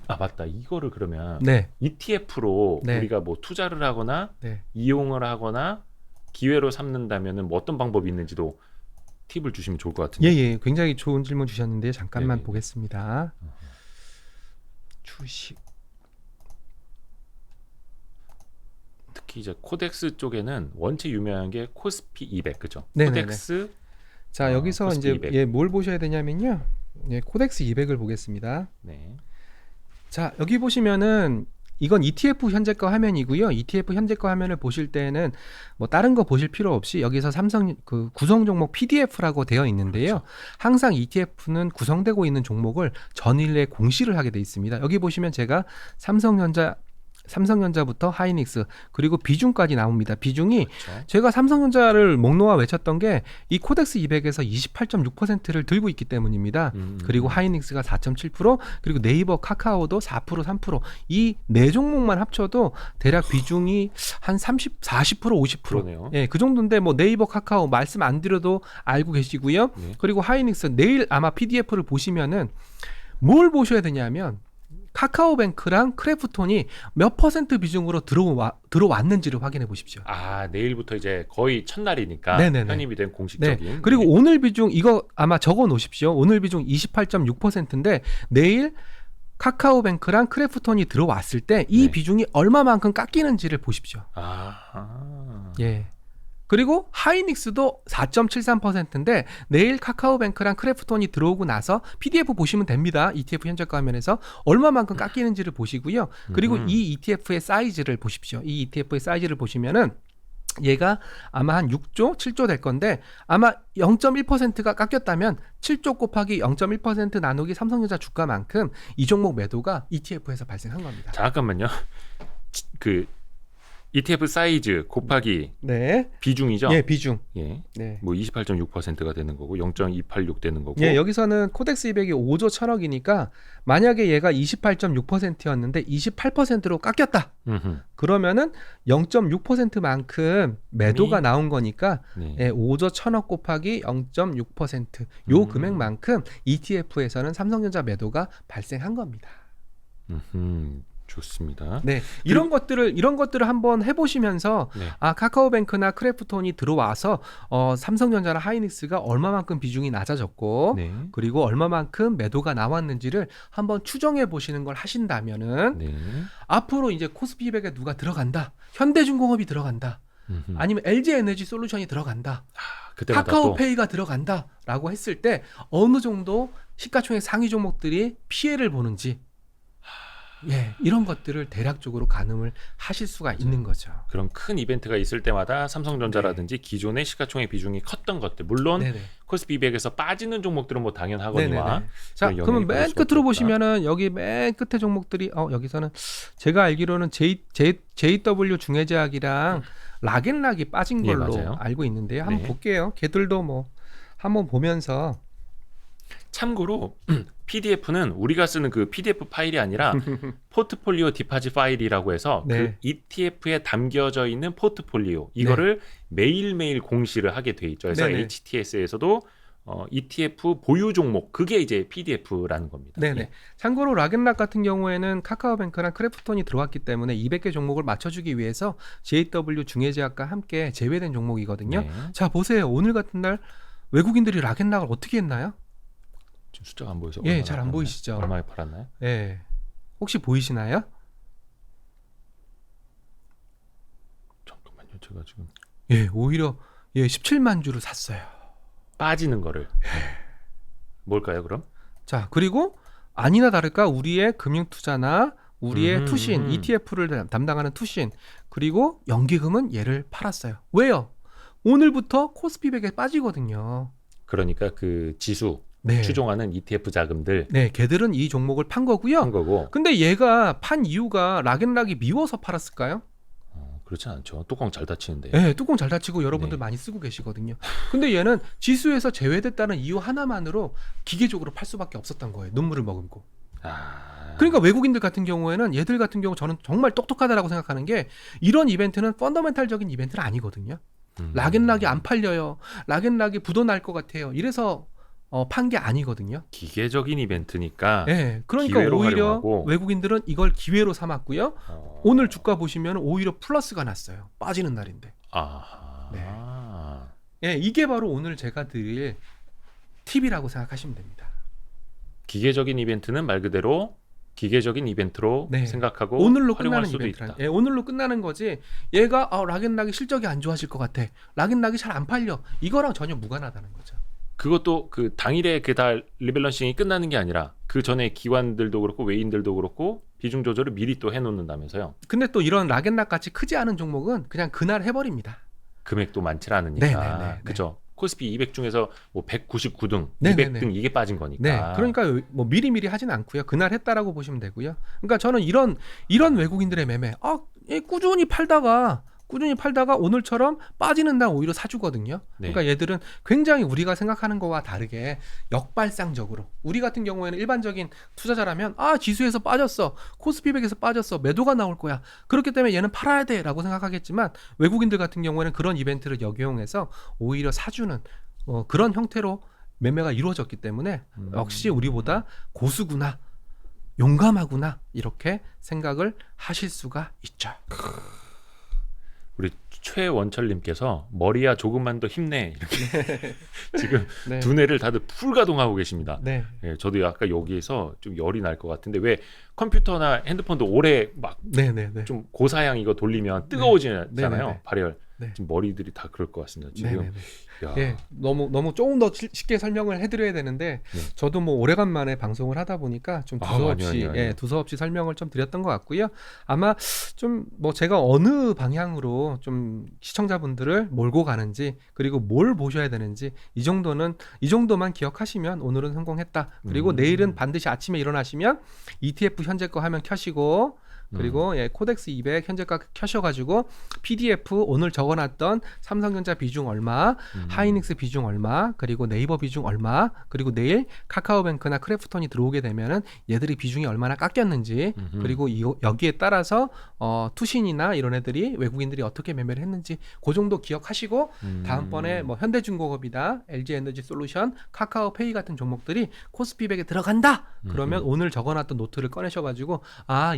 맞다. 이거를 그러면 네. ETF로 네. 우리가 뭐 투자를 하거나 네. 이용을 하거나 기회로 삼는다면은 뭐 어떤 방법이 있는지도 팁을 주시면 좋을 것 같은데. 예. 굉장히 좋은 질문 주셨는데 잠깐만 네네. 보겠습니다. 주식. 특히 이제 코덱스 쪽에는 원체 유명한 게 코스피 200, 그죠? 네네네. 코덱스. 자, 여기서 코스피 이제 200. 뭘 보셔야 되냐면요. 예, 코덱스 200을 보겠습니다. 네. 자, 여기 보시면은 이건 ETF 현재가 화면이고요. ETF 현재가 화면을 보실 때는 뭐 다른 거 보실 필요 없이 여기서 삼성 그 구성 종목 PDF라고 되어 있는데요. 그렇죠. 항상 ETF는 구성되고 있는 종목을 전일에 공시를 하게 돼 있습니다. 여기 보시면 제가 삼성전자부터 하이닉스 그리고 비중까지 나옵니다. 비중이 그렇죠. 제가 삼성전자를 목 놓아 외쳤던 게 이 코덱스 200에서 28.6%를 들고 있기 때문입니다. 그리고 하이닉스가 4.7% 그리고 네이버 카카오도 4% 3% 이 네 종목만 합쳐도 대략 비중이 한 40% 50%. 그러네요. 예, 그 정도인데 뭐 네이버 카카오 말씀 안 드려도 알고 계시고요. 네. 그리고 하이닉스 내일 아마 PDF를 보시면은 뭘 보셔야 되냐면 카카오뱅크랑 크래프톤이 몇 퍼센트 비중으로 들어왔는지를 확인해 보십시오. 내일부터 이제 거의 첫날이니까 네네네. 편입이 된 공식적인. 네. 그리고 오늘 비중 이거 아마 적어 놓으십시오. 오늘 비중 28.6%인데 내일 카카오뱅크랑 크래프톤이 들어왔을 때 이 네. 비중이 얼마만큼 깎이는지를 보십시오. 예. 그리고 하이닉스도 4.73%인데 내일 카카오뱅크랑 크래프톤이 들어오고 나서 PDF 보시면 됩니다. ETF 현저가 화면에서 얼마만큼 깎이는지를 보시고요. 그리고 이 ETF의 사이즈를 보십시오. 이 ETF의 사이즈를 보시면은 얘가 아마 한 6조, 7조 될 건데 아마 0.1%가 깎였다면 7조 곱하기 0.1% 나누기 삼성전자 주가만큼 이 종목 매도가 ETF에서 발생한 겁니다. 잠깐만요. 그 ETF 사이즈 곱하기 네. 비중이죠? 예, 비중. 예. 네. 뭐 28.6%가 되는 거고 0.286 되는 거고. 예, 여기서는 코덱스 200이 5조 1000억이니까 만약에 얘가 28.6%였는데 28%로 깎였다. 그러면은 0.6%만큼 매도가 나온 거니까 네. 예, 5조 1000억 곱하기 0.6% 요 금액만큼 ETF에서는 삼성전자 매도가 발생한 겁니다. 좋습니다. 네, 이런 것들을 한번 해보시면서 네. 카카오뱅크나 크래프톤이 들어와서 삼성전자나 하이닉스가 얼마만큼 비중이 낮아졌고 네. 그리고 얼마만큼 매도가 나왔는지를 한번 추정해 보시는 걸 하신다면은 네. 앞으로 이제 코스피 200에 누가 들어간다, 현대중공업이 들어간다, 아니면 LG에너지 솔루션이 들어간다, 그때마다 카카오페이가 들어간다라고 했을 때 어느 정도 시가총액 상위 종목들이 피해를 보는지. 예, 이런 것들을 대략적으로 가늠을 하실 수가 있는 거죠. 그런 큰 이벤트가 있을 때마다 삼성전자라든지 기존의 시가총액 비중이 컸던 것들, 물론 네네. 코스피 200에서 빠지는 종목들은 뭐 당연하거니와. 네네네. 자, 그러면 맨 끝으로 보시면은 여기 맨 끝에 종목들이 여기서는 제가 알기로는 JW 중해제약이랑 락앤락이 빠진 예, 걸로 맞아요. 알고 있는데요. 한번 네. 볼게요. 걔들도 뭐 한번 보면서. 참고로 PDF는 우리가 쓰는 그 PDF 파일이 아니라 포트폴리오 디파짓 파일이라고 해서 네. 그 ETF에 담겨져 있는 포트폴리오 이거를 매일매일 공시를 하게 돼 있죠. 그래서 네네. HTS에서도 ETF 보유 종목 그게 이제 PDF라는 겁니다. 네네. 예. 참고로 락앤락 같은 경우에는 카카오뱅크랑 크래프톤이 들어왔기 때문에 200개 종목을 맞춰주기 위해서 JW 중해제약과 함께 제외된 종목이거든요. 네. 자 보세요. 오늘 같은 날 외국인들이 락앤락을 어떻게 했나요? 지금 숫자가 안 보여서 예, 잘 안 보이시죠? 얼마에 팔았나요? 예. 혹시 보이시나요? 잠깐만요. 제가 지금 예, 오히려 17만 주를 샀어요. 빠지는 거를 뭘까요, 그럼? 자, 그리고 아니나 다를까 우리의 금융투자나 우리의 투신, ETF를 담당하는 투신, 그리고 연기금은 얘를 팔았어요. 왜요? 오늘부터 코스피 100에 빠지거든요. 그러니까 그 지수 네. 추종하는 ETF 자금들 네, 걔들은 이 종목을 판 거고요. 한 거고. 근데 얘가 판 이유가 락앤락이 미워서 팔았을까요? 그렇지 않죠. 뚜껑 잘 닫히는데. 네, 뚜껑 잘 닫히고 여러분들 네. 많이 쓰고 계시거든요. 근데 얘는 지수에서 제외됐다는 이유 하나만으로 기계적으로 팔 수밖에 없었던 거예요. 눈물을 머금고. 그러니까 외국인들 같은 경우에는 얘들 같은 경우 저는 정말 똑똑하다라고 생각하는 게 이런 이벤트는 펀더멘탈적인 이벤트는 아니거든요. 락앤락이 안 팔려요. 락앤락이 부도날 것 같아요. 이래서 판 게 아니거든요. 기계적인 이벤트니까. 네, 그러니까 오히려 활용하고. 외국인들은 이걸 기회로 삼았고요. 오늘 주가 보시면 오히려 플러스가 났어요. 빠지는 날인데. 아하. 네. 예, 이게 바로 오늘 제가 드릴 팁이라고 생각하시면 됩니다. 기계적인 이벤트는 말 그대로 기계적인 이벤트로 네. 생각하고 오늘로 활용할 끝나는 수도 이벤트라. 있다. 예, 오늘로 끝나는 거지. 얘가 락앤락이 실적이 안 좋아질 것 같아. 락앤락이 잘 안 팔려. 이거랑 전혀 무관하다는 거죠. 그것도 그 당일에 그 다 리밸런싱이 끝나는 게 아니라 그 전에 기관들도 그렇고 외인들도 그렇고 비중 조절을 미리 또 해놓는다면서요. 근데 또 이런 락앤락 같이 크지 않은 종목은 그냥 그날 해버립니다. 금액도 많지 않으니까. 네네네. 그죠. 코스피 200 중에서 뭐 199등, 네네네. 200등 이게 빠진 거니까. 네, 그러니까 뭐 미리미리 하진 않고요. 그날 했다라고 보시면 되고요. 그러니까 저는 이런 외국인들의 매매, 꾸준히 팔다가 오늘처럼 빠지는 날 오히려 사주거든요. 네. 그러니까 얘들은 굉장히 우리가 생각하는 거와 다르게 역발상적으로 우리 같은 경우에는 일반적인 투자자라면 지수에서 빠졌어, 코스피 100에서 빠졌어, 매도가 나올 거야. 그렇기 때문에 얘는 팔아야 돼라고 생각하겠지만 외국인들 같은 경우에는 그런 이벤트를 역이용해서 오히려 사주는 그런 형태로 매매가 이루어졌기 때문에 역시 우리보다 고수구나, 용감하구나 이렇게 생각을 하실 수가 있죠. 우리 최원철님께서 머리야 조금만 더 힘내 이렇게 지금 네. 두뇌를 다들 풀가동하고 계십니다. 네. 예, 저도 아까 여기에서 좀 열이 날 것 같은데 왜 컴퓨터나 핸드폰도 오래 막 좀 고사양 이거 돌리면 뜨거워지잖아요. 네네네. 발열. 네. 지금 머리들이 다 그럴 것 같습니다. 지금. 야. 예, 너무 조금 더 쉽게 설명을 해드려야 되는데 저도 뭐 오래간만에 방송을 하다 보니까 좀 두서없이 아니요. 두서없이 설명을 좀 드렸던 것 같고요. 아마 좀 뭐 제가 어느 방향으로 좀 시청자분들을 몰고 가는지 그리고 뭘 보셔야 되는지 이 정도만 기억하시면 오늘은 성공했다. 그리고 내일은 반드시 아침에 일어나시면 ETF 현재 거 화면 켜시고 그리고 코덱스 200 현재가 켜셔가지고 PDF 오늘 적어놨던 삼성전자 비중 얼마, 하이닉스 비중 얼마, 그리고 네이버 비중 얼마, 그리고 내일 카카오뱅크나 크래프톤이 들어오게 되면은 얘들이 비중이 얼마나 깎였는지, 그리고 여기에 따라서 투신이나 이런 애들이 외국인들이 어떻게 매매를 했는지 그 정도 기억하시고 다음번에 뭐 현대중공업이나 LG에너지솔루션, 카카오페이 같은 종목들이 코스피 100에 들어간다. 그러면 오늘 적어놨던 노트를 꺼내셔가지고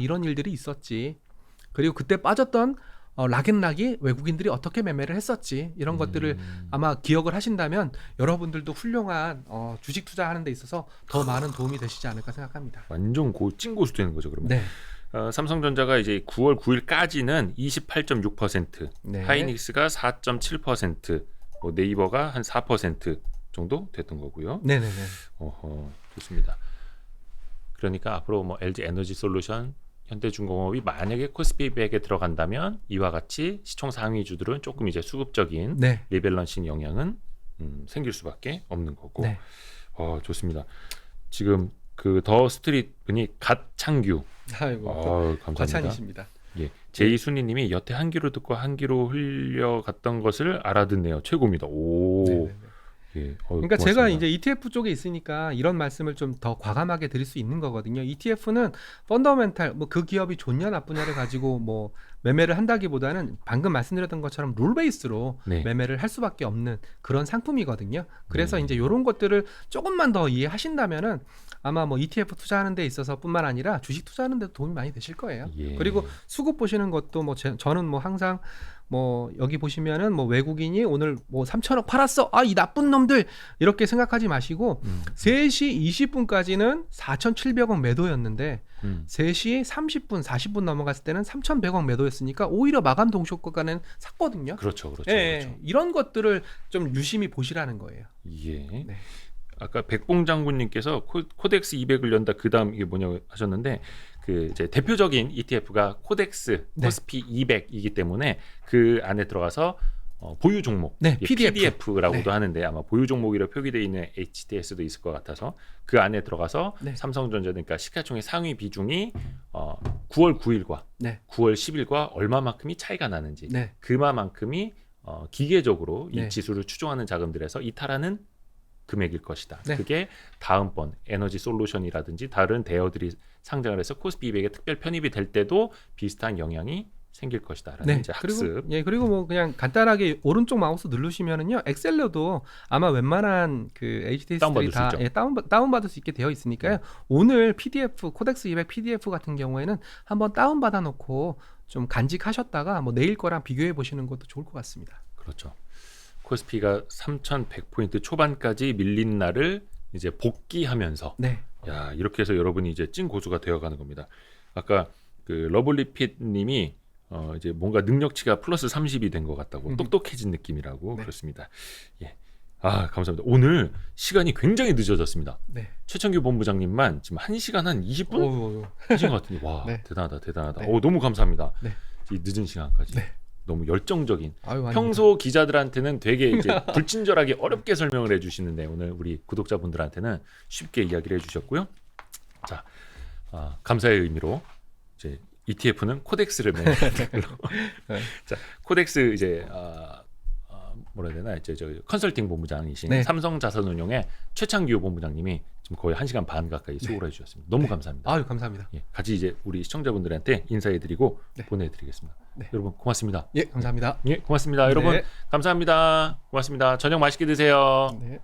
이런 일들이 있었지. 그리고 그때 빠졌던 락앤락이 외국인들이 어떻게 매매를 했었지. 이런 것들을 아마 기억을 하신다면 여러분들도 훌륭한 주식 투자하는 데 있어서 더 많은 도움이 되시지 않을까 생각합니다. 완전 찐고수 되는 거죠, 그러면. 네. 삼성전자가 이제 9월 9일까지는 28.6%, 네. 하이닉스가 4.7%, 뭐 네이버가 한 4% 정도 됐던 거고요. 네네네. 좋습니다. 그러니까 앞으로 뭐 LG 에너지 솔루션, 현대중공업이 만약에 코스피 100에 들어간다면 이와 같이 시총 상위주들은 조금 이제 수급적인 리밸런싱 영향은 생길 수밖에 없는 거고. 네. 좋습니다. 지금 그 더 스트릿 분이 갓창규. 감사합니다. 과찬이십니다. 예, 제이순희님이 여태 한기로 듣고 한기로 흘려갔던 것을 알아듣네요. 최고입니다. 오. 네네네. 예. 그러니까 고맙습니다. 제가 이제 ETF 쪽에 있으니까 이런 말씀을 좀 더 과감하게 드릴 수 있는 거거든요. ETF는 펀더멘탈 뭐 그 기업이 좋냐 나쁘냐를 가지고 뭐 매매를 한다기보다는 방금 말씀드렸던 것처럼 룰 베이스로 네. 매매를 할 수밖에 없는 그런 상품이거든요. 그래서 네. 이제 이런 것들을 조금만 더 이해하신다면은 아마 뭐 ETF 투자하는 데 있어서뿐만 아니라 주식 투자하는 데도 도움이 많이 되실 거예요. 예. 그리고 수급 보시는 것도 뭐 저는 뭐 항상 뭐 여기 보시면은 뭐 외국인이 오늘 뭐 3천억 팔았어. 아, 이 나쁜 놈들. 이렇게 생각하지 마시고 3시 20분까지는 4,700억 매도였는데 3시 30분, 40분 넘어갔을 때는 3,100억 매도였으니까 오히려 마감 동시효과는 샀거든요. 그렇죠. 예, 그렇죠. 이런 것들을 좀 유심히 보시라는 거예요. 예. 네. 아까 백봉 장군님께서 코덱스 200을 연다 그다음 이게 뭐냐고 하셨는데 그 이제 대표적인 ETF가 코덱스 네. 코스피 200이기 때문에 그 안에 들어가서 보유 종목 네, 이게 PDF. PDF라고도 네. 하는데 아마 보유 종목이라 표기되어 있는 HTS도 있을 것 같아서 그 안에 들어가서 네. 삼성전자 그러니까 시가총액 상위 비중이 9월 9일과 네. 9월 10일과 얼마만큼이 차이가 나는지 네. 그만큼이 기계적으로 이 네. 지수를 추종하는 자금들에서 이탈하는 금액일 것이다. 네. 그게 다음번 에너지 솔루션이라든지 다른 대여들이 상장을 해서 코스피 200에 특별 편입이 될 때도 비슷한 영향이 생길 것이다라는 네. 이제 학습. 그리고 뭐 그냥 간단하게 오른쪽 마우스 누르시면은요. 엑셀로도 아마 웬만한 그 HTS들이 다운받을 수 다 있죠. 다운받을 수 있게 되어 있으니까요. 오늘 PDF 코덱스 200 PDF 같은 경우에는 한번 다운받아 놓고 좀 간직하셨다가 뭐 내일 거랑 비교해 보시는 것도 좋을 것 같습니다. 그렇죠. 코스피가 3,100포인트 초반까지 밀린 날을 이제 복귀하면서 네. 야, 이렇게 해서 여러분이 이제 찐 고수가 되어가는 겁니다. 아까 그 러블리핏님이 이제 뭔가 능력치가 플러스 30이 된 것 같다고 똑똑해진 느낌이라고 네. 그렇습니다. 예, 아 감사합니다. 오늘 시간이 굉장히 늦어졌습니다. 네. 최천규 본부장님만 지금 1시간 한 20분 하신 것 같은데 와 네. 대단하다. 네. 너무 감사합니다. 네. 이 늦은 시간까지 네. 너무 열정적인. 아유, 평소 기자들한테는 되게 이제 불친절하게 어렵게 설명을 해주시는데 오늘 우리 구독자분들한테는 쉽게 이야기를 해주셨고요. 자, 감사의 의미로 이제 ETF는 코덱스를 매매하는 걸로. 네. 자, 코덱스 이제 뭐라 해야 되나 이제 저 컨설팅 본부장이신 네. 삼성자산운용의 최창규 본부장님이 지금 거의 1시간 반 가까이 수고를 해주셨습니다. 너무 감사합니다. 아유, 감사합니다. 예, 같이 이제 우리 시청자분들한테 인사해드리고 네. 보내드리겠습니다. 네. 여러분 고맙습니다. 예, 감사합니다. 예, 고맙습니다. 여러분 네. 감사합니다. 고맙습니다. 저녁 맛있게 드세요. 네.